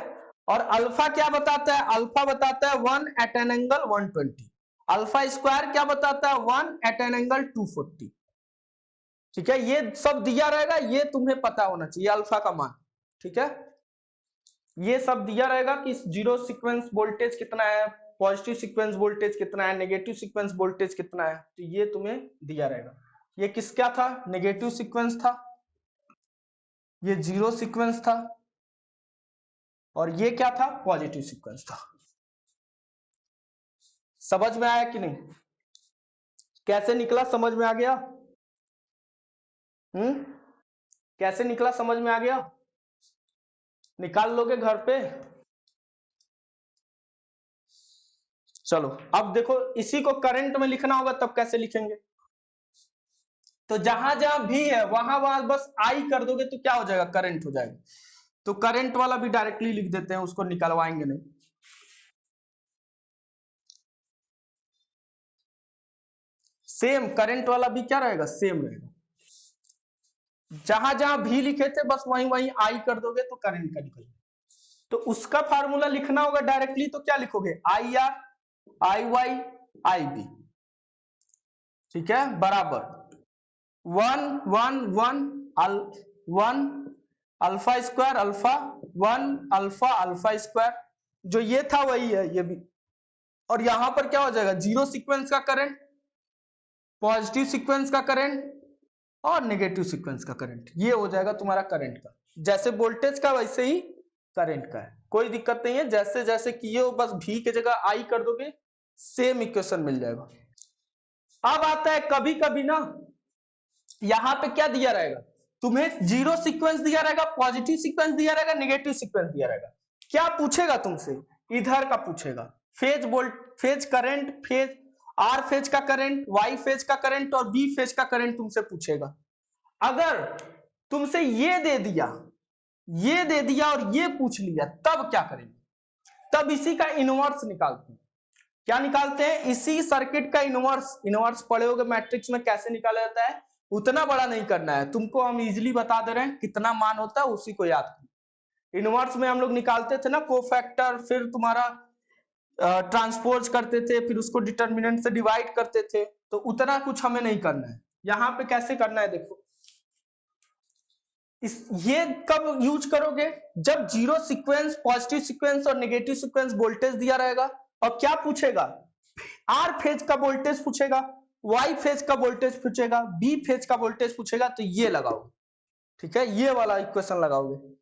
A: और अल्फा क्या बताता है, अल्फा बताता है 1 at an angle 120, alpha square क्या बताता है 1 एट एन एंगल 240। ठीक है, ये सब दिया रहेगा, ये तुम्हें पता होना चाहिए अल्फा का मान। ठीक है, ये सब दिया रहेगा कि जीरो सीक्वेंस वोल्टेज कितना है, पॉजिटिव सीक्वेंस वोल्टेज कितना है, नेगेटिव सीक्वेंस वोल्टेज कितना है, तो ये तुम्हें दिया रहेगा। ये किसका था, नेगेटिव सीक्वेंस था, ये जीरो सीक्वेंस था, और ये क्या था, पॉजिटिव सीक्वेंस था। समझ में आया कि नहीं, कैसे निकला, समझ में आ गया? कैसे निकला, समझ में आ गया? निकाल लोगे घर पे? चलो अब देखो, इसी को करंट में लिखना होगा तब कैसे लिखेंगे, तो जहां जहां भी है वहां वहां बस आई कर दोगे तो क्या हो जाएगा, करंट हो जाएगा। तो करंट वाला भी डायरेक्टली लिख देते हैं, उसको निकलवाएंगे नहीं। सेम करंट वाला भी क्या रहेगा, सेम रहेगा, जहां जहां भी लिखे थे बस वहीं वहीं आई कर दोगे तो करंट का निकल। तो उसका फार्मूला लिखना होगा डायरेक्टली, तो क्या लिखोगे, IR IY IB। ठीक है, बराबर 1 1 1 1 alpha square alpha 1 alpha alpha square, जो ये था वही है ये भी। और यहां पर क्या हो जाएगा, जीरो सीक्वेंस का करंट, पॉजिटिव सीक्वेंस का करंट और नेगेटिव सीक्वेंस का करंट, ये हो जाएगा तुम्हारा करंट का। जैसे वोल्टेज का वैसे ही करंट का है, कोई दिक्कत नहीं है, जैसे जैसे किए हो बस भी की जगह आई कर दोगे, सेम इक्वेशन मिल जाएगा। अब आता है कभी कभी ना, यहां पे क्या दिया रहेगा, तुम्हें जीरो सीक्वेंस दिया रहेगा, पॉजिटिव सीक्वेंस दिया रहेगा, नेगेटिव सीक्वेंस दिया रहेगा। क्या पूछेगा तुमसे, इधर का पूछेगा, phase volt, phase current, phase R phase का करंट, वाई फेज का करंट और बी फेज का करंट तुमसे पूछेगा। अगर तुमसे ये दे दिया, ये दे दिया और ये पूछ लिया, तब क्या करेंगे, तब इसी का इनवर्स निकालते हैं। क्या निकालते हैं, इसी सर्किट का इनवर्स। इनवर्स पढ़े होगे मैट्रिक्स में, कैसे निकाला जाता है, उतना बड़ा नहीं करना है तुमको, हम इजीली बता दे रहे हैं, कितना मान होता है उसी को याद करो। इनवर्स में हम लोग निकालते थे ना कोफैक्टर, फिर तुम्हारा ट्रांसपोज करते थे, फिर उसको डिटर्मिनेंट से डिवाइड करते थे, तो उतना कुछ हमें नहीं करना है। यहाँ पे कैसे करना है देखो, ये कब यूज करोगे, जब जीरो सीक्वेंस, पॉजिटिव सीक्वेंस और नेगेटिव सीक्वेंस वोल्टेज दिया रहेगा, और क्या पूछेगा, आर फेज का वोल्टेज पूछेगा, वाई फेज का वोल्टेज पूछेगा, बी फेज का वोल्टेज पूछेगा, तो ये लगाओगे, ठीक है, ये वाला इक्वेशन लगाओगे।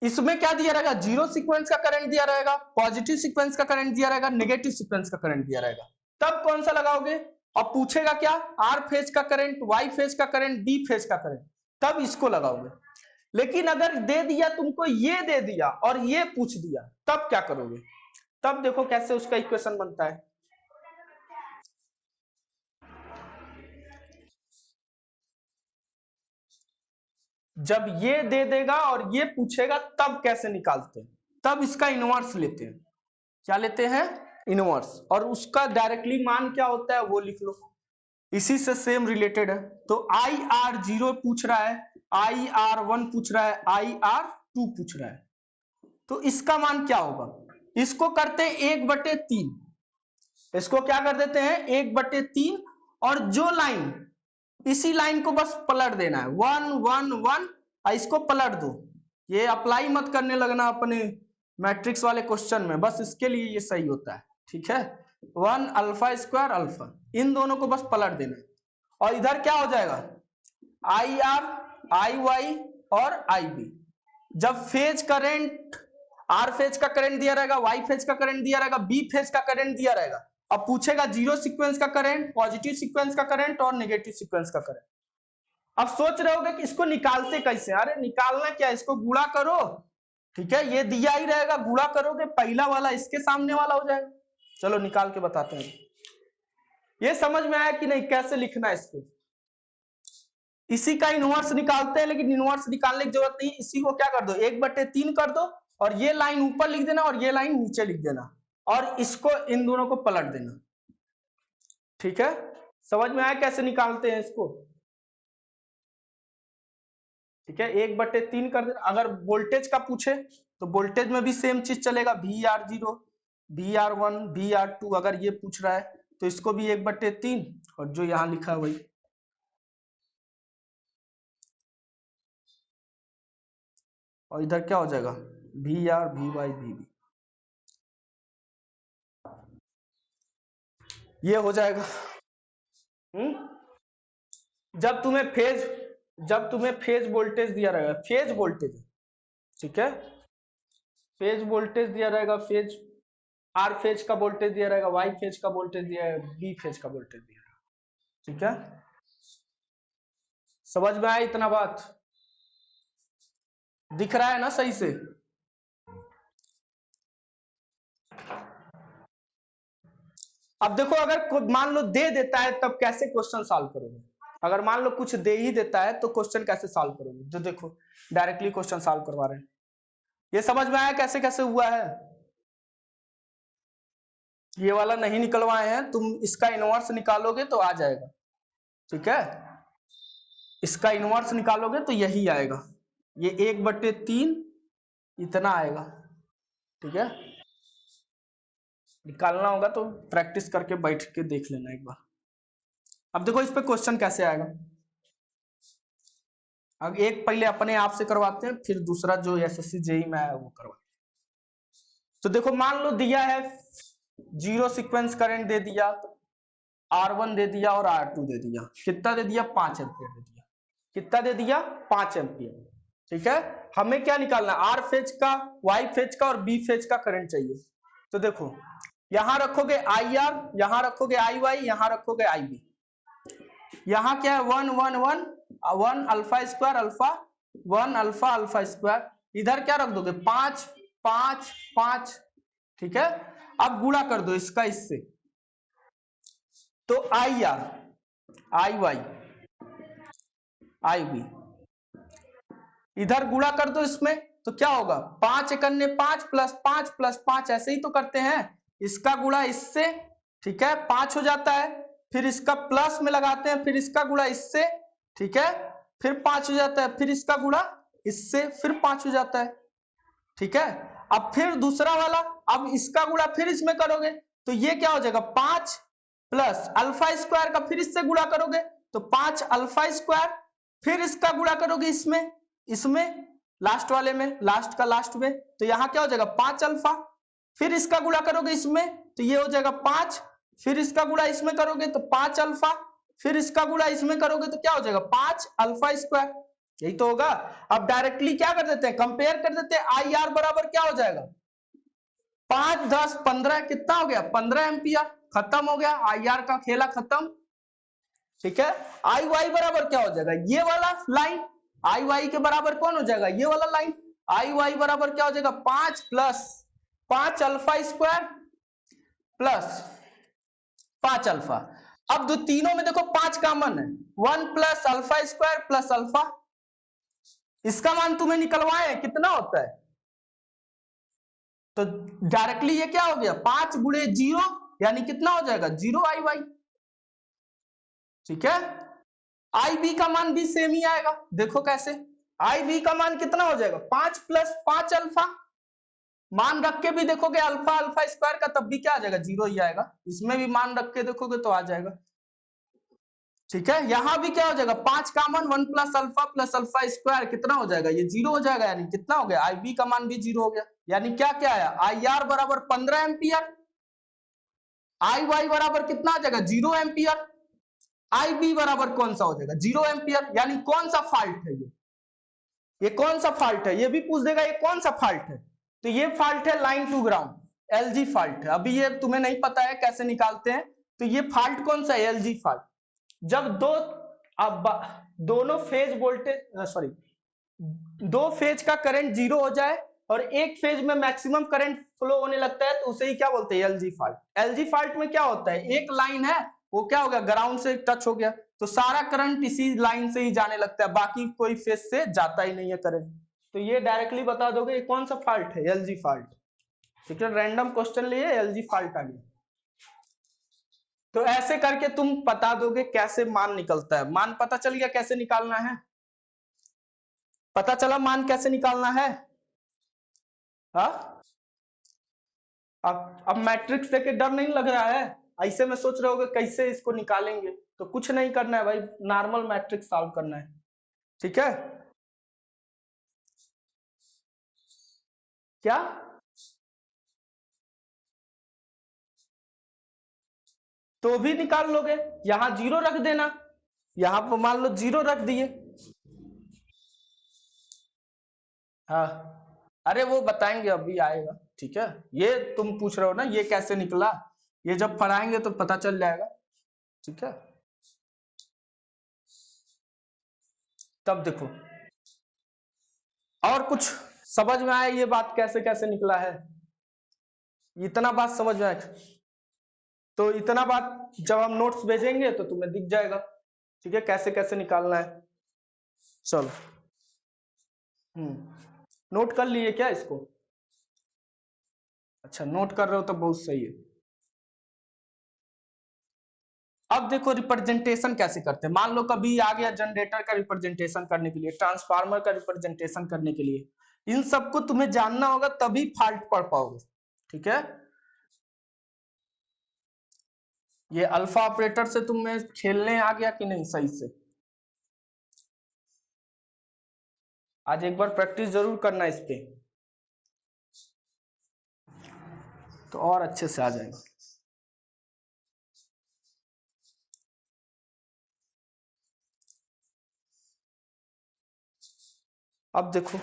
A: इसमें क्या दिया रहेगा, जीरो सीक्वेंस का करंट दिया रहेगा, पॉजिटिव सीक्वेंस का करंट दिया रहेगा, नेगेटिव सीक्वेंस का करंट दिया रहेगा। तब कौन सा लगाओगे, अब पूछेगा क्या, आर फेज का करंट, वाई फेज का करंट, बी फेज का करंट, तब इसको लगाओगे। लेकिन अगर दे दिया तुमको, ये दे दिया और ये पूछ दिया, तब क्या करोगे, तब देखो कैसे उसका इक्वेशन बनता है। जब ये दे देगा और ये पूछेगा, तब कैसे निकालते हैं, तब इसका इनवर्स लेते हैं। क्या लेते हैं, इनवर्स, और उसका डायरेक्टली मान क्या होता है वो लिख लो, इसी से सेम रिलेटेड है। तो आई आर 0 पूछ रहा है, आई आर 1 पूछ रहा है, आई आर 2 पूछ रहा है, तो इसका मान क्या होगा, इसको करते हैं 1/3, इसको क्या कर देते हैं 1/3, और जो लाइन, इसी लाइन को बस पलट देना है, 1 1 1, इसको पलट दो। ये अप्लाई मत करने लगना अपने मैट्रिक्स वाले क्वेश्चन में, बस इसके लिए ये सही होता है, ठीक है। 1 अल्फा स्क्वायर अल्फा, इन दोनों को बस पलट देना, और इधर क्या हो जाएगा, आई आर, आई वाई और आई बी। जब फेज करंट, आर फेज का करंट दिया रहेगा, वाई फेज का करंट दिया रहेगा, बी फेज का करंट दिया रहेगा, अब पूछेगा जीरो सीक्वेंस का करंट, पॉजिटिव सीक्वेंस का करंट और नेगेटिव सीक्वेंस का करंट। अब सोच रहे होगे कि इसको निकालते कैसे, अरे निकालना क्या, इसको गुणा करो, ठीक है, ये दिया ही रहेगा, गुणा करोगे, पहला वाला इसके सामने वाला हो जाएगा। चलो निकाल के बताते हैं। ये समझ में आया कि नहीं, कैसे लिखना है इसको, इसी का इनवर्स निकालते हैं, लेकिन इनवर्स निकालने की जरूरत नहीं, इसी को क्या कर दो 1/3 कर दो, और ये लाइन ऊपर लिख देना और ये लाइन नीचे लिख देना, और इसको इन दोनों को पलट देना, ठीक है। समझ में आया कैसे निकालते हैं इसको, ठीक है, 1/3 कर देना। अगर वोल्टेज का पूछे तो वोल्टेज में भी सेम चीज चलेगा, VR0, VR1, VR2, अगर ये पूछ रहा है तो इसको भी 1/3, और जो यहाँ लिखा है वही। और इधर क्या हो जाएगा, VR, VY, VB, ये हो जाएगा। जब तुम्हें फेज वोल्टेज दिया रहेगा, फेज वोल्टेज, ठीक है, फेज वोल्टेज दिया रहेगा, फेज आर फेज का वोल्टेज दिया रहेगा, वाई फेज का वोल्टेज दिया है, बी फेज का वोल्टेज दिया रहेगा, ठीक है। समझ में आया इतना बात, दिख रहा है ना सही से। अब देखो, अगर मान लो दे देता है, तब कैसे क्वेश्चन सॉल्व करोगे, अगर मान लो कुछ दे ही देता है तो क्वेश्चन कैसे सॉल्व करोगे, जो देखो डायरेक्टली क्वेश्चन सॉल्व करवा रहे हैं। ये समझ में आया कैसे कैसे हुआ है, ये वाला नहीं निकलवाए हैं, तुम इसका इनवर्स निकालोगे तो आ जाएगा, ठीक है, इसका इनवर्स निकालोगे तो यही आएगा, ये 1/3 इतना आएगा, ठीक है। निकालना होगा तो प्रैक्टिस करके बैठ के देख लेना एक बार। अब देखो इस पे क्वेश्चन कैसे आएगा, अब एक पहले अपने आप से करवाते हैं, फिर दूसरा जो SSC JEE में आया वो करवाते हैं। तो देखो मान लो दिया है, जीरो सीक्वेंस करंट दे दिया, R1 दे दिया और R2 दे दिया, कितना दे दिया 5 एम्पियर दे दिया, कितना दे दिया 5 एम्पियर, ठीक है। हमें क्या निकालना, आर फेज का, वाई फेज का और बी फेज का करंट चाहिए। तो देखो यहां रखोगे IR, यहां रखोगे IY, यहां रखोगे IB, यहां क्या है 1 1 1 1 alpha square alpha, 1 alpha alpha square, इधर क्या रख दोगे 5 5 5, ठीक है। अब गुणा कर दो इसका इससे, तो IR, IY, IB, इधर गुणा कर दो इसमें, तो क्या होगा 5 एकन्ने 5 प्लस 5 प्लस 5, ऐसे ही तो करते हैं, इसका गुणा इससे, ठीक है, 5 हो जाता है, फिर इसका प्लस में लगाते हैं, फिर इसका गुणा इससे, ठीक है, फिर 5 हो जाता है, फिर इसका गुणा इससे, फिर 5 हो जाता है, ठीक है। अब फिर दूसरा वाला, अब इसका गुणा फिर इसमें करोगे, तो ये क्या हो जाएगा 5 प्लस अल्फा स्क्वायर का, फिर इससे गुणा करोगे तो 5 अल्फा स्क्वायर, फिर इसका गुणा करोगे इसमें, इसमें लास्ट वाले में, लास्ट का लास्ट में, तो यहां क्या हो जाएगा 5 अल्फा, फिर इसका गुणा करोगे इसमें, तो ये हो जाएगा 5, फिर इसका गुणा इसमें करोगे तो 5 अल्फा, फिर इसका गुणा इसमें करोगे तो क्या हो जाएगा 5 अल्फा स्क्वायर, यही तो होगा। अब डायरेक्टली क्या कर देते हैं, कंपेयर कर देते हैं, आई आर बराबर क्या हो जाएगा 5 10 15, कितना हो गया 15 एम्पियर, खत्म हो गया, आई आर का खेला खत्म। ठीक है, आई वाई बराबर क्या हो जाएगा ये वाला लाइन, आई वाई के बराबर कौन हो जाएगा ये वाला लाइन, आई वाई बराबर क्या हो जाएगा 5 plus 5 alpha square plus 5 alpha. अब दो तीनों में देखो 5 कॉमन है, 1 plus alpha square plus alpha, इसका मान तुम्हें निकलवाए कितना होता है, तो डायरेक्टली ये क्या हो गया 5 गुणे 0 यानी कितना हो जाएगा 0 आई वाई। ठीक है, आई बी का मान भी सेम ही आएगा, देखो कैसे, आई बी का मान कितना हो जाएगा 5 प्लस 5 अल्फा, मान रख के भी देखोगे अल्फा अल्फा स्क्वायर का तब भी क्या आ जाएगा 0 ही आएगा, इसमें भी मान रख के देखोगे तो आ जाएगा। ठीक है, यहां भी क्या हो जाएगा 5 कॉमन, 1 प्लस अल्फा स्क्वायर कितना हो जाएगा ये 0 हो जाएगा, यानी कितना हो गया आई बी का मान भी 0 हो गया, यानी क्या क्या आया आई आर बराबर 15 एम्पियर, आई वाई बराबर कितना आ जाएगा 0 एम्पियर, आई बी बराबर कौन सा हो जाएगा 0 एम्पियर, यानी कौन सा फॉल्ट है ये कौन सा फॉल्ट है, ये भी पूछ देगा ये कौन सा फॉल्ट है, तो ये फॉल्ट है line to ground LG fault है। अभी ये तुम्हें नहीं पता है कैसे निकालते हैं, तो ये फॉल्ट कौन सा है एलजी फॉल्ट, जब दोनों फेज वोल्टेज सॉरी दो फेज का करंट 0 हो जाए और एक फेज में मैक्सिमम करंट फ्लो होने लगता है तो उसे ही क्या बोलते हैं एलजी फॉल्ट। एलजी फॉल्ट में क्या होता है एक लाइन है वो क्या हो गया ग्राउंड से टच हो गया तो सारा करंट इसी लाइन से ही जाने लगता है, बाकी कोई फेज से जाता ही नहीं है करंट, तो ये डायरेक्टली बता दोगे ये कौन सा फॉल्ट है एलजी फॉल्ट। ठीक है, रैंडम क्वेश्चन लिए एलजी फॉल्ट आ गया, तो ऐसे करके तुम बता दोगे कैसे मान निकलता है। मान पता चल गया कैसे निकालना है, पता चला मान कैसे निकालना है। हाँ, अब मैट्रिक्स देके डर नहीं लग रहा है, ऐसे में सोच रहे होगे कैसे इसको निकालेंगे, तो कुछ नहीं करना है भाई, नॉर्मल मैट्रिक्स सॉल्व करना है। ठीक है, क्या तो भी निकाल लोगे, यहां 0 रख देना, यहां पर मान लो 0 रख दिए। हाँ, अरे वो बताएंगे अभी आएगा। ठीक है, ये तुम पूछ रहे हो ना ये कैसे निकला, ये जब पढ़ाएंगे तो पता चल जाएगा। ठीक है, तब देखो और कुछ समझ में आया ये बात कैसे कैसे निकला है, इतना बात समझ में आया, तो इतना बात जब हम नोट्स भेजेंगे तो तुम्हें दिख जाएगा। ठीक है, कैसे कैसे निकालना है, चलो नोट कर लिए क्या इसको, अच्छा नोट कर रहे हो तो बहुत सही है। अब देखो रिप्रेजेंटेशन कैसे करते हैं, मान लो कभी आ गया जनरेटर का रिप्रेजेंटेशन करने के लिए, ट्रांसफार्मर का रिप्रेजेंटेशन करने के लिए, इन सबको तुम्हें जानना होगा तभी फॉल्ट पढ़ पाओगे। ठीक है, ये अल्फा ऑपरेटर से तुम्हें खेलने आ गया कि नहीं सही से, आज एक बार प्रैक्टिस जरूर करना इस पे, तो और अच्छे से आ जाएगा। अब देखो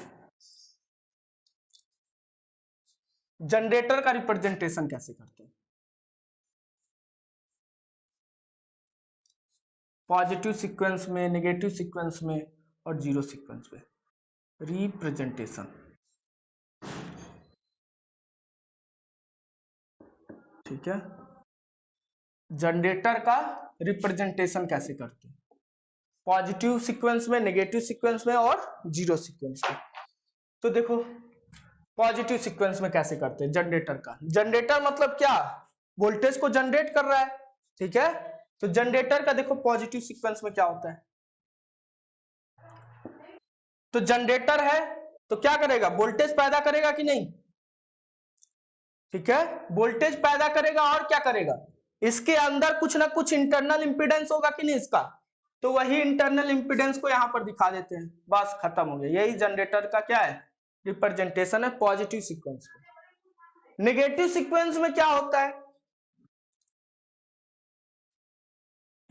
A: जनरेटर का रिप्रेजेंटेशन कैसे करते हैं, पॉजिटिव सीक्वेंस में, नेगेटिव सीक्वेंस में और जीरो सीक्वेंस में रिप्रेजेंटेशन। ठीक है, जनरेटर का रिप्रेजेंटेशन कैसे करते हैं, पॉजिटिव सीक्वेंस में, नेगेटिव सीक्वेंस में और जीरो सीक्वेंस में। तो देखो पॉजिटिव सीक्वेंस में कैसे करते हैं जनरेटर का, जनरेटर मतलब क्या वोल्टेज को जनरेट कर रहा है। ठीक है, तो जनरेटर का देखो पॉजिटिव सीक्वेंस में क्या होता है, तो जनरेटर है तो क्या करेगा वोल्टेज पैदा करेगा कि नहीं। ठीक है, वोल्टेज पैदा करेगा और क्या करेगा इसके अंदर कुछ ना कुछ इंटरनल इंपीडेंस होगा कि नहीं इसका, तो वही इंटरनल इंपीडेंस को यहां पर दिखा देते हैं, बस खत्म हो गया, यही जनरेटर का क्या है रिप्रेजेंटेशन है पॉजिटिव सीक्वेंस में। नेगेटिव सीक्वेंस में क्या होता है,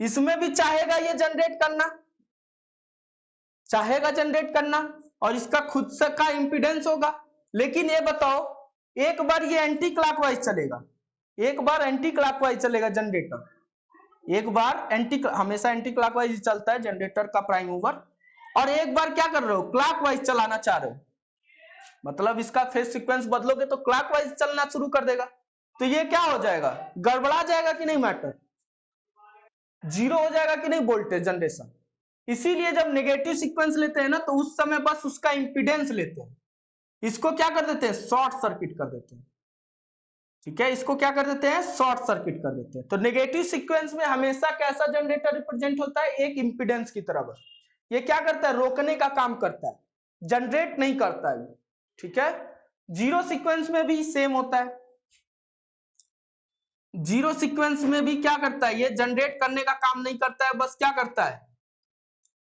A: इसमें भी चाहेगा ये जनरेट करना, और इसका खुद से का इंपीडेंस होगा। लेकिन ये बताओ, एक बार ये एंटी क्लॉकवाइज चलेगा जनरेटर, एक बार हमेशा एंटी क्लॉकवाइज चलता है जनरेटर का प्राइम मूवर, और एक बार क्या कर रहे हो, क्लॉकवाइज चलाना चाह रहे हो, मतलब इसका फेज सीक्वेंस बदलोगे तो क्लॉकवाइज चलना शुरू कर देगा। तो ये क्या हो जाएगा, गड़बड़ा जाएगा कि नहीं मैटर, जीरो हो जाएगा कि नहीं वोल्टेज जनरेशन। इसीलिए जब नेगेटिव सीक्वेंस लेते हैं ना, तो उस समय बस उसका इंपीडेंस लेते हैं, इसको क्या कर देते हैं, शॉर्ट सर्किट कर देते हैं। ठीक है, इसको क्या कर देते हैं, शॉर्ट सर्किट कर देते हैं। तो नेगेटिव सीक्वेंस में हमेशा कैसा जनरेटर रिप्रेजेंट होता है, एक इंपीडेंस की तरह। बस ये क्या करता है, रोकने का काम करता है, जनरेट नहीं करता है। ठीक है, जीरो सीक्वेंस में भी सेम होता है, जीरो सीक्वेंस में भी क्या करता है, ये जनरेट करने का काम नहीं करता है, बस क्या करता है,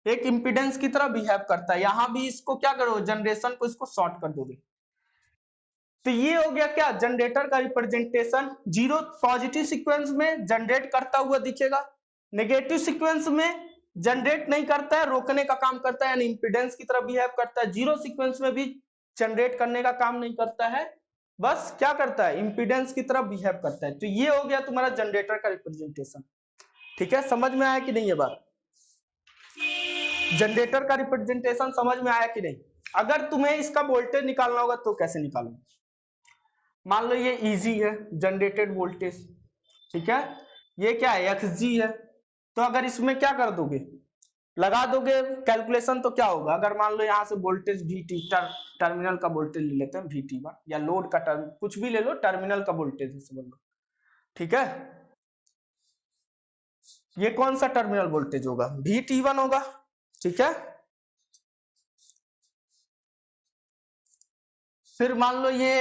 A: एक इंपीडेंस की तरह बिहेव करता है। यहां भी इसको क्या करो, जनरेशन को इसको शॉर्ट कर दोगे। तो ये हो गया क्या, जनरेटर का रिप्रेजेंटेशन। जीरो पॉजिटिव सीक्वेंस में जनरेट करता हुआ दिखेगा, नेगेटिव सीक्वेंस में जनरेट नहीं करता है, रोकने का काम करता है, यानी इंपीडेंस की तरह बिहेव करता है। जीरो सीक्वेंस में भी जनरेट करने का काम नहीं करता है, बस क्या करता है, इंपीडेंस की तरह बिहेव करता है। तो ये हो गया तुम्हारा जनरेटर का रिप्रेजेंटेशन। ठीक है, समझ में आया कि नहीं ये बात, जनरेटर का रिप्रेजेंटेशन समझ में आया कि नहीं। अगर तुम्हें इसका वोल्टेज निकालना होगा तो कैसे निकालोगे, मान लो ये इजी है, जनरेटेड वोल्टेज। ठीक है, ये क्या है, XG है। तो अगर इसमें क्या कर दोगे, लगा दोगे कैलकुलेशन, तो क्या होगा, अगर मान लो यहाँ से वोल्टेज VT, टर्मिनल का वोल्टेज ले लेते हैं VT1, या लोड का कुछ भी ले लो, टर्मिनल का वोल्टेज है समझ लो। ठीक है, ये कौन सा टर्मिनल वोल्टेज होगा, VT1 होगा। ठीक है, फिर मान लो ये,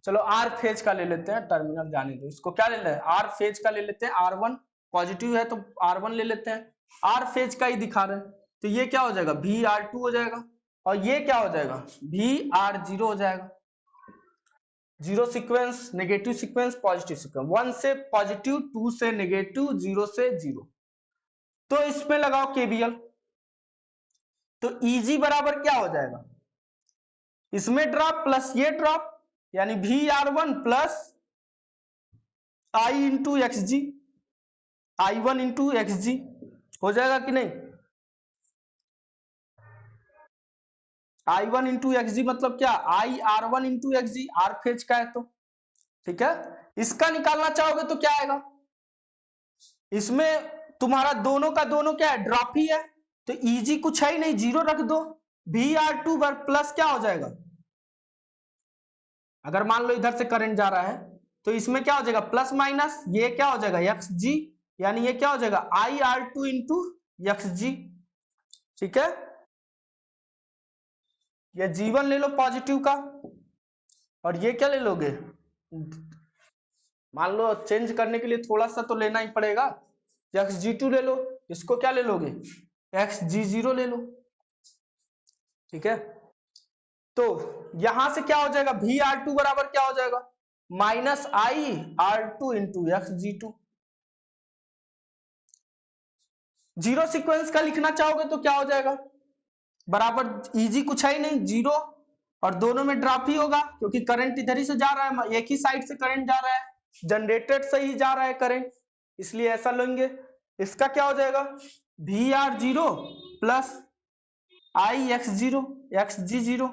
A: चलो R फेज का ले लेते हैं, टर्मिनल जाने दो, इसको क्या ले लेते हैं, R फेज का ले लेते हैं, R1 पॉजिटिव है तो R1 ले लेते हैं, R फेज का ही दिखा रहे हैं। तो ये क्या हो जाएगा, VR2 हो जाएगा, और ये क्या हो जाएगा, VR0 हो जाएगा। Zero sequence, negative sequence, positive sequence, 1 से पॉजिटिव, 2 से नेगेटिव, 0 से 0। तो इसमें लगाओ KVL, तो EG बराबर क्या हो जाएगा, इसमें ड्रॉप प्लस ये ड्रॉप, यानी VR1 plus I into XG, I1 into XG हो जाएगा कि नहीं, I1 इंटू XG मतलब क्या, IR1 into XG, R phase का है तो। ठीक है, इसका निकालना चाहोगे तो क्या आएगा, इसमें तुम्हारा दोनों का दोनों क्या है, ड्रॉप ही है, तो EG कुछ है ही नहीं, जीरो रख दो, VR2 प्लस क्या हो जाएगा, अगर मान लो इधर से करंट जा रहा है तो इसमें क्या हो जाएगा, प्लस माइनस, ये क्या हो जाएगा XG, यानी ये क्या हो जाएगा, IR2 इंटू XG। ठीक है, ये G1 ले लो पॉजिटिव का, और ये क्या ले लोगे, मान लो चेंज करने के लिए थोड़ा सा तो लेना ही पड़ेगा, XG2 ले लो, इसको क्या ले लोगे, XG0 ले लो। ठीक है, तो यहां से क्या हो जाएगा, VR2 बराबर क्या हो जाएगा, minus IR2 into XG2। Zero sequence का लिखना चाहोगे तो क्या हो जाएगा, बराबर EG कुछ है ही नहीं, जीरो, और दोनों में ड्रॉप ही होगा क्योंकि करंट इधर ही से जा रहा है, एक ही साइड से करंट जा रहा है, जनरेटेड से ही जा रहा है करंट, इसलिए ऐसा लेंगे। इसका क्या हो जाएगा, VR0 plus IX0 XG0,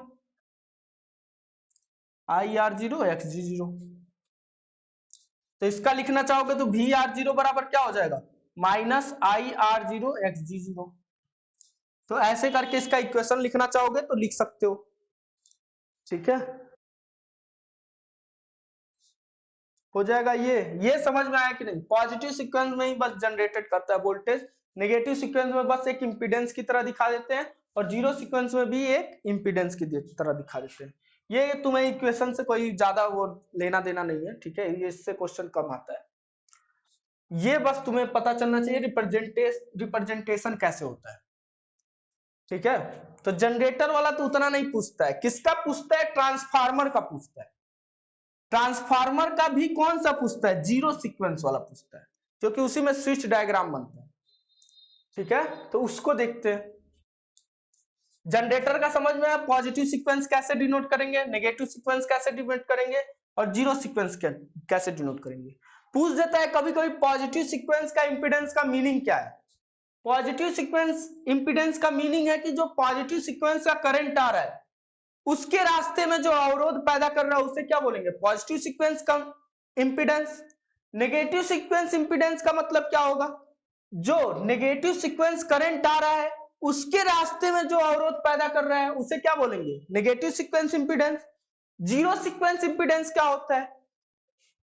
A: IR0 XG0। तो इसका लिखना चाहोगे तो VR0 बराबर क्या हो जाएगा, माइनस IR0 XG0। तो ऐसे करके इसका इक्वेशन लिखना चाहोगे तो लिख सकते हो। ठीक है, हो जाएगा। ये समझ में आया कि नहीं, पॉजिटिव सीक्वेंस में ही बस जनरेटेड करता है वोल्टेज, नेगेटिव सीक्वेंस में बस एक इंपीडेंस की तरह दिखा देते हैं, और जीरो सीक्वेंस में भी एक इंपीडेंस की तरह दिखा देते हैं। ये तुम्हें इक्वेशन से कोई ज्यादा वो लेना देना नहीं है। ठीक है, ये इससे क्वेश्चन कम आता है, ये बस तुम्हें पता चलना चाहिए रिप्रेजेंटेशन कैसे होता है। ठीक है, तो जनरेटर वाला तो उतना नहीं पूछता है, किसका पूछता है, ट्रांसफार्मर का पूछता है। ट्रांसफार्मर का भी कौन सा पूछता है, जीरो सीक्वेंस वाला पूछता है। क्योंकि उसी में स्विच डायग्राम बनता है। ठीक है, तो उसको देखते हैं। जनरेटर का समझ में आया, पॉजिटिव सीक्वेंस कैसे डिनोट करेंगे, नेगेटिव सीक्वेंस कैसे डिनोट करेंगे और जीरो सीक्वेंस कैसे डिनोट करेंगे। पूछ देता है कभी कभी पॉजिटिव सीक्वेंस का इंपीडेंस का मीनिंग क्या है। पॉजिटिव सीक्वेंस इंपीडेंस का मीनिंग है कि जो पॉजिटिव सीक्वेंस का करंट आ रहा है उसके रास्ते में जो अवरोध पैदा कर रहा है उसे क्या बोलेंगे, पॉजिटिव सीक्वेंस का इंपीडेंस। नेगेटिव सीक्वेंस इंपीडेंस का मतलब क्या होगा, जो नेगेटिव सीक्वेंस करंट आ रहा है उसके रास्ते में जो अवरोध पैदा कर रहा है उसे क्या बोलेंगे, negative sequence impedance. Zero sequence impedance क्या होता है,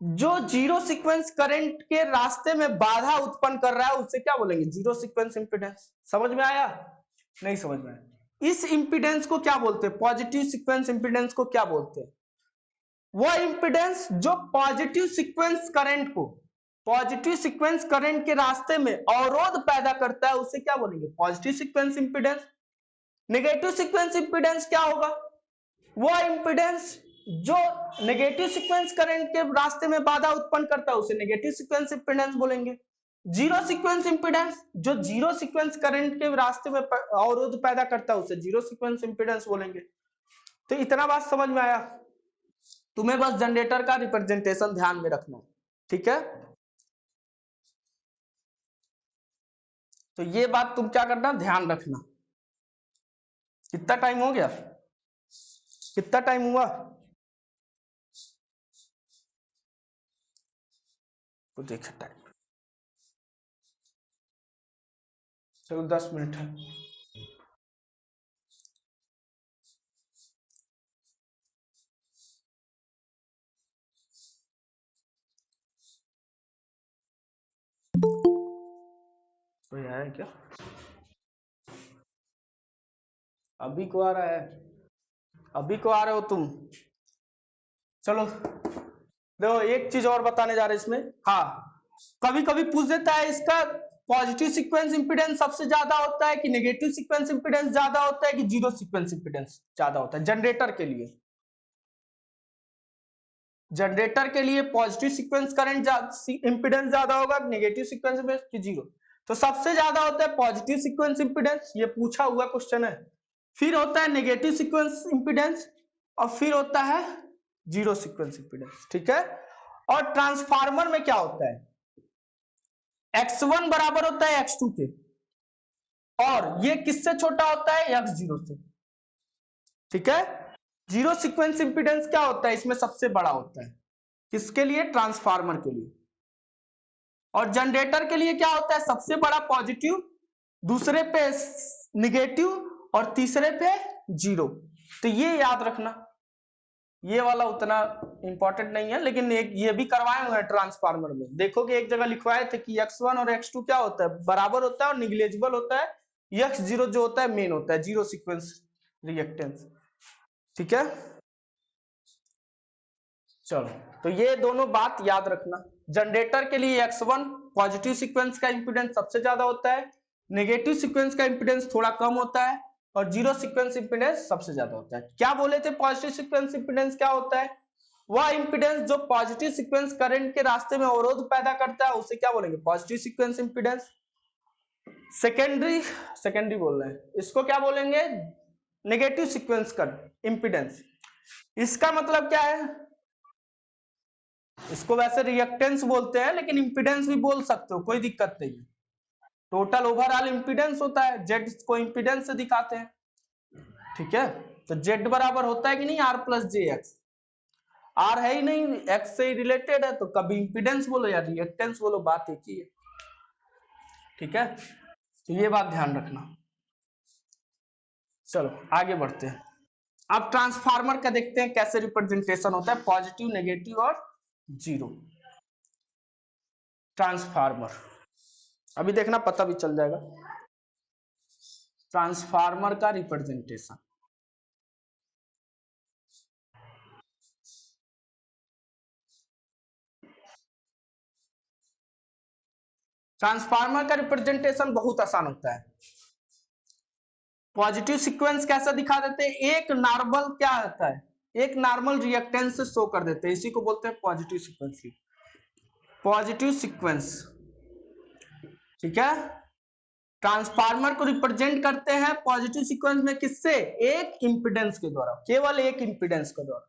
A: जो जीरो सीक्वेंस करंट के रास्ते में बाधा उत्पन्न कर रहा है उसे क्या बोलेंगे, जीरो सीक्वेंस इंपीडेंस। समझ में आया, नहीं समझ में आया। इस इंपीडेंस को क्या बोलते हैं, पॉजिटिव सीक्वेंस इंपीडेंस को क्या बोलते हैं, वो इंपीडेंस जो पॉजिटिव सीक्वेंस करंट को, पॉजिटिव सीक्वेंस करंट के रास्ते में अवरोध पैदा करता है उसे क्या बोलेंगे, positive sequence impedance. Negative sequence impedance क्या होगा, वो इंपीडेंस जो नेगेटिव सीक्वेंस करंट के रास्ते में बाधा उत्पन्न करता है उसे नेगेटिव सीक्वेंस इंपीडेंस बोलेंगे। जीरो सीक्वेंस इंपीडेंस जो जीरो सीक्वेंस करंट के रास्ते में अवरोध पैदा करता है उसे जीरो सीक्वेंस इंपीडेंस बोलेंगे। तो इतना बात समझ में आया, तुम्हें बस जनरेटर का रिप्रेजेंटेशन ध्यान में रखना, ठीक है। तो ये बात तुम क्या करना, ध्यान रखना। कितना टाइम हो गया, कितना टाइम हुआ, तो देखे टाइम, चलो 10 मिनट है। कोई आया है क्या, अभी को आ रहा है, अभी को आ रहे हो तुम। चलो देखो एक चीज और बताने जा रहे हैं इसमें, हाँ कभी कभी पूछ देता है इसका पॉजिटिव सीक्वेंस इंपीडेंस सबसे ज्यादा होता है कि नेगेटिव सीक्वेंस इंपीडेंस ज्यादा होता है कि जीरो सीक्वेंस इंपीडेंस ज्यादा होता है। जनरेटर के लिए, जनरेटर के लिए पॉजिटिव सीक्वेंस करंट इंपीडेंस ज्यादा होगा, नेगेटिव सीक्वेंस में कि जीरो। तो सबसे ज्यादा होता है पॉजिटिव सीक्वेंस इंपीडेंस, ये पूछा हुआ क्वेश्चन है। फिर होता है नेगेटिव सीक्वेंस इंपीडेंस और फिर होता है जीरो सीक्वेंस इंपीडेंस, ठीक है। और ट्रांसफार्मर में क्या होता है, x1 बराबर होता है x2 के, और ये किससे छोटा होता है, x0 से, ठीक है। जीरो सीक्वेंस इंपीडेंस क्या होता है, इसमें सबसे बड़ा होता है, किसके लिए, ट्रांसफार्मर के लिए। और जनरेटर के लिए क्या होता है, सबसे बड़ा पॉजिटिव, दूसरे पे निगेटिव और तीसरे पे जीरो। तो ये याद रखना, ये वाला उतना इंपॉर्टेंट नहीं है, लेकिन एक ये भी करवाए हुए हैं ट्रांसफार्मर में। देखोगे एक जगह लिखवाए थे कि x1 और x2 क्या होता है, बराबर होता है और निग्लेजिबल होता है, x0 जो होता है मेन होता है, जीरो सीक्वेंस रिएक्टेंस, ठीक है। चलो तो ये दोनों बात याद रखना। जनरेटर के लिए x1 पॉजिटिव सीक्वेंस का इंपीडेंस सबसे ज्यादा होता है, नेगेटिव सीक्वेंस का इंपीडेंस थोड़ा कम होता है और जीरो सीक्वेंस इंपीडेंस सबसे ज्यादा होता है। क्या बोले थे, पॉजिटिव सीक्वेंस इंपीडेंस क्या होता है, वह इंपीडेंस जो पॉजिटिव सीक्वेंस करंट के रास्ते में अवरोध पैदा करता है उसे क्या बोलेंगे, पॉजिटिव सीक्वेंस इंपीडेंस। सेकेंडरी बोल रहे हैं, इसको क्या बोलेंगे, नेगेटिव सीक्वेंस का इंपीडेंस। इसका मतलब क्या है, इसको वैसे रिएक्टेंस बोलते हैं लेकिन इंपीडेंस भी बोल सकते हो, कोई दिक्कत नहीं। टोटल ओवरऑल इंपीडेंस होता है, जेड को इंपीडेंस से दिखाते हैं, ठीक है। तो जेड बराबर होता है कि नहीं, R plus J X, R है ही नहीं, एक्स से ही रिलेटेड है, तो कभी इंपीडेंस बोलो या रिएक्टेंस बोलो, बात एक ही है, ठीक है। तो ये बात ध्यान रखना। चलो आगे बढ़ते हैं, अब ट्रांसफार्मर का देखते हैं कैसे रिप्रेजेंटेशन होता है, पॉजिटिव, नेगेटिव और जीरो। ट्रांसफार्मर अभी देखना, पता भी चल जाएगा। ट्रांसफार्मर का रिप्रेजेंटेशन, ट्रांसफार्मर का रिप्रेजेंटेशन बहुत आसान होता है। पॉजिटिव सीक्वेंस कैसा दिखा देते हैं, एक नॉर्मल क्या होता है, एक नॉर्मल रिएक्टेंस से शो कर देते हैं, इसी को बोलते हैं पॉजिटिव सीक्वेंस। पॉजिटिव सीक्वेंस ठीक है। ट्रांसफार्मर को रिप्रेजेंट करते हैं पॉजिटिव सीक्वेंस में किससे, एक इंपिडेंस के द्वारा, केवल एक इंपिडेंस के द्वारा।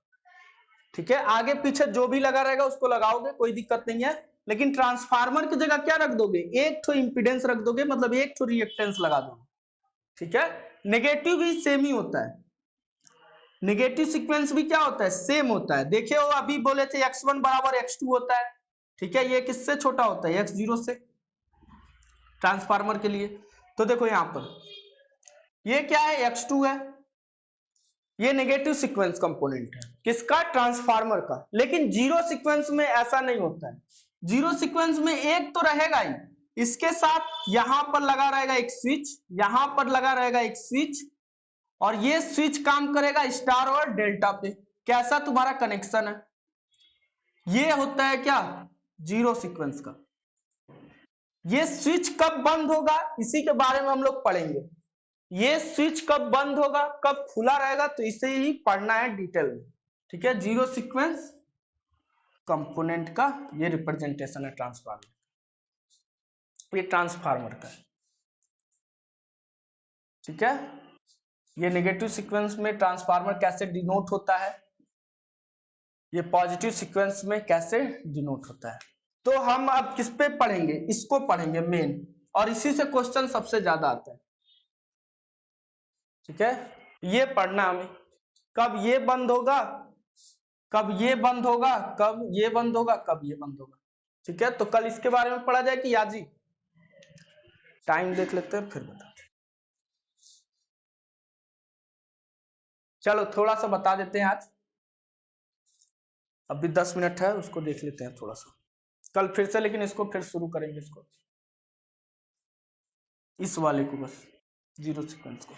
A: ठीक है, आगे पीछे जो भी लगा रहेगा उसको लगाओगे, कोई दिक्कत नहीं है, लेकिन ट्रांसफार्मर की जगह क्या रख दोगे, एक तो इंपिडेंस रख दोगे, मतलब एक तो रिएक्टेंस लगा दोगे। ठीक है, नेगेटिव भी सेम ही होता है, नेगेटिव सीक्वेंस भी क्या होता है, सेम होता है। देखिए वो अभी बोले थे x1 बराबर x2 होता है। ठीक है, ये किससे छोटा होता है, x0 से, ट्रांसफार्मर के लिए। तो देखो यहां पर ये क्या है, x2 है, ये नेगेटिव सीक्वेंस कंपोनेंट है किसका, ट्रांसफार्मर का। लेकिन जीरो सीक्वेंस में ऐसा नहीं होता है, जीरो सीक्वेंस में एक तो रहेगा ही, इसके साथ यहां पर लगा रहेगा एक स्विच, यहां पर लगा रहेगा एक स्विच, और ये स्विच काम करेगा स्टार और डेल्टा पे। कैसा तुम्हारा कनेक्शन है, ये होता है क्या, जीरो सीक्वेंस का। ये स्विच कब बंद होगा इसी के बारे में हम लोग पढ़ेंगे, ये स्विच कब बंद होगा कब खुला रहेगा, तो इसे ही पढ़ना है डिटेल में। ठीक है, जीरो सीक्वेंस कंपोनेंट का ये रिप्रेजेंटेशन है ट्रांसफार्मर, ये ट्रांसफार्मर का। ठीक है, ये नेगेटिव सीक्वेंस में ट्रांसफार्मर कैसे डिनोट होता है, ये पॉजिटिव सीक्वेंस में कैसे डिनोट होता है। तो हम अब किस पे पढ़ेंगे, इसको पढ़ेंगे मेन, और इसी से क्वेश्चन सबसे ज्यादा आता है। ठीक है, ये पढ़ना हमें, कब ये बंद होगा, कब ये बंद होगा, कब ये बंद होगा, कब ये बंद होगा। ठीक है, तो कल इसके बारे में पढ़ा जाए कि आज ही, टाइम देख लेते हैं फिर बताते। चलो थोड़ा सा बता देते हैं आज, अभी 10 मिनट है, उसको देख लेते हैं थोड़ा सा कल फिर से, लेकिन इसको फिर शुरू करेंगे, इसको, इस वाले को, बस जीरो सीक्वेंस को।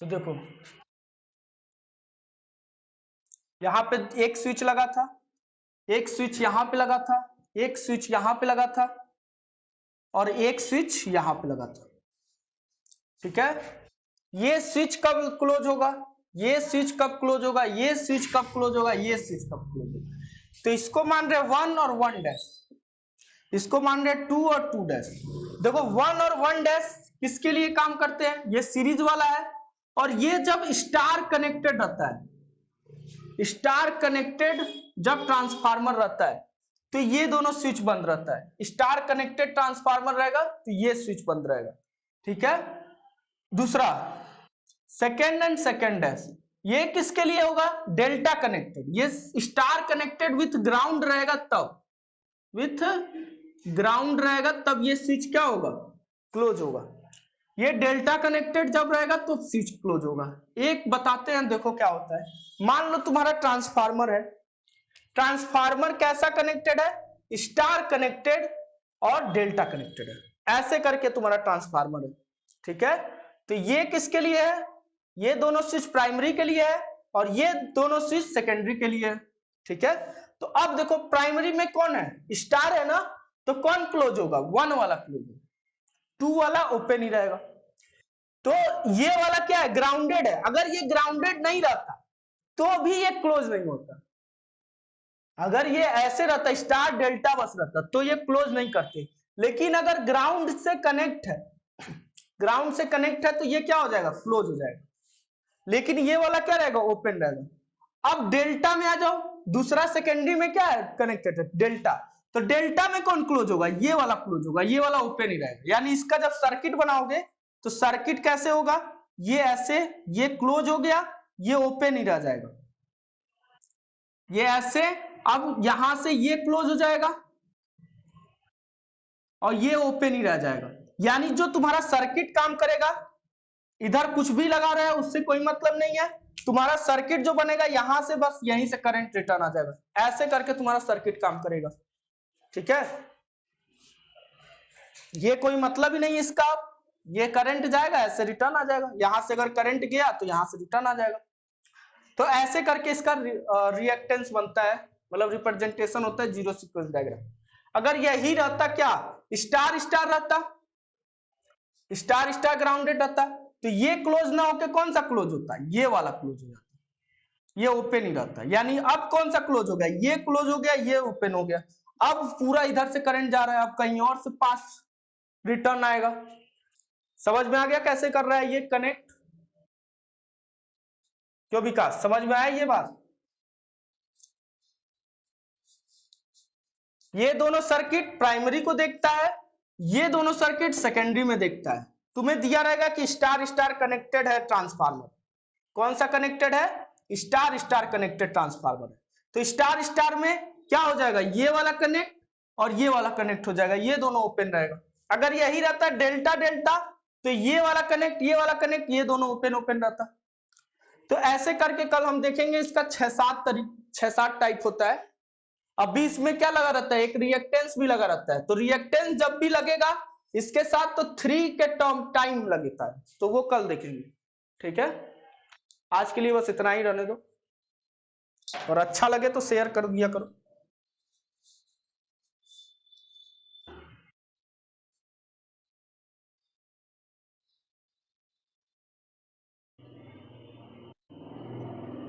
A: तो देखो यहाँ पे एक स्विच लगा था, एक स्विच यहाँ पे लगा था, एक स्विच यहाँ पे लगा था, और एक स्विच यहाँ पे लगा था। ठीक है, ये स्विच कब क्लोज होगा, ये स्विच कब क्लोज होगा, ये स्विच कब क्लोज होगा, ये स्विच कब क्लोज होगा। तो इसको मान रहे 1 और 1 डैश, इसको मान रहे 2 और 2 डैश। देखो 1 और 1 डैश किसके लिए काम करते हैं, ये सीरीज वाला है, और ये जब स्टार कनेक्टेड रहता है, स्टार कनेक्टेड जब ट्रांसफार्मर रहता है तो ये दोनों स्विच बंद रहता है, स्टार कनेक्टेड ट्रांसफार्मर रहेगा तो ये स्विच बंद रहेगा। ठीक है, दूसरा सेकेंड एंड सेकेंड डैश, ये किसके लिए होगा, डेल्टा कनेक्टेड, ये स्टार कनेक्टेड विथ ग्राउंड रहेगा तब, विथ ग्राउंड रहेगा तब ये स्विच क्या होगा, क्लोज होगा। ये डेल्टा कनेक्टेड जब रहेगा तो स्विच क्लोज होगा। एक बताते हैं, देखो क्या होता है, मान लो तुम्हारा ट्रांसफार्मर है, ट्रांसफार्मर कैसा कनेक्टेड है, स्टार कनेक्टेड और डेल्टा कनेक्टेड है, ऐसे करके तुम्हारा ट्रांसफार्मर है। ठीक है, तो ये किसके लिए है, ये दोनों स्विच प्राइमरी के लिए है और ये दोनों स्विच सेकेंडरी के लिए है। ठीक है, तो अब देखो प्राइमरी में कौन है, स्टार है ना, तो कौन क्लोज होगा, 1 वाला क्लोज होगा, 2 वाला ओपन ही रहेगा। तो ये वाला क्या है, ग्राउंडेड है, अगर ये ग्राउंडेड नहीं रहता तो भी ये क्लोज नहीं होता, अगर ये ऐसे रहता स्टार डेल्टा बस रहता तो ये क्लोज नहीं करते। लेकिन अगर ग्राउंड से कनेक्ट है, ग्राउंड से कनेक्ट है तो ये क्या हो जाएगा, क्लोज हो जाएगा, लेकिन ये वाला क्या रहेगा, ओपन रहेगा। अब डेल्टा में आ जाओ, दूसरा सेकेंडरी में क्या है कनेक्टेड है, डेल्टा, तो डेल्टा में कौन क्लोज होगा, ये वाला क्लोज होगा, ये वाला ओपन ही रहेगा। यानी इसका जब सर्किट बनाओगे तो सर्किट कैसे होगा, ये ऐसे, ये क्लोज हो गया, ये ओपन ही रह जाएगा, ये ऐसे, अब यहां से ये क्लोज हो जाएगा और ये ओपन ही रह जाएगा। यानी जो तुम्हारा सर्किट काम करेगा, इधर कुछ भी लगा रहा है उससे कोई मतलब नहीं है, तुम्हारा सर्किट जो बनेगा यहां से बस यहीं से करंट रिटर्न आ जाएगा, ऐसे करके तुम्हारा सर्किट काम करेगा। ठीक है, ये कोई मतलब ही नहीं इसका, ये करंट जाएगा ऐसे रिटर्न आ जाएगा, यहां से अगर करंट गया तो यहां से रिटर्न आ जाएगा। तो ऐसे करके इसका रिएक्टेंस बनता है, मतलब रिप्रेजेंटेशन होता है जीरो सीक्वेंस डायग्राम। अगर यही रहता क्या, स्टार स्टार रहता, स्टार स्टार ग्राउंडेड रहता, तो ये क्लोज ना होके कौन सा क्लोज होता है, ये वाला क्लोज हो जाता, ये ओपन ही रहता। यानी अब कौन सा क्लोज हो गया, ये क्लोज हो गया, ये ओपन हो गया। अब पूरा इधर से करंट जा रहा है, अब कहीं और से पास रिटर्न आएगा। समझ में आ गया कैसे कर रहा है ये कनेक्ट? क्यों विकास, समझ में आया ये बात? ये दोनों सर्किट प्राइमरी को देखता है, ये दोनों सर्किट सेकेंडरी में देखता है। तुम्हें दिया रहेगा कि स्टार स्टार कनेक्टेड है ट्रांसफार्मर, कौन सा कनेक्टेड है, स्टार स्टार कनेक्टेड ट्रांसफार्मर है। तो स्टार स्टार में क्या हो जाएगा, ये वाला कनेक्ट और ये वाला कनेक्ट हो जाएगा, ये दोनों ओपन रहेगा। अगर यही रहता डेल्टा डेल्टा, तो ये वाला कनेक्ट, ये वाला कनेक्ट, ये दोनों ओपन ओपन रहता। तो ऐसे करके कल हम देखेंगे इसका 6-7 टाइप होता है। अभी इसमें क्या लगा रहता है, एक रिएक्टेंस भी लगा रहता है। तो रिएक्टेंस जब भी लगेगा इसके साथ तो 3 के टर्म टाइम लगता है, तो वो कल देखेंगे। ठीक है, आज के लिए बस इतना ही रहने दो, और अच्छा लगे तो शेयर कर दिया करो।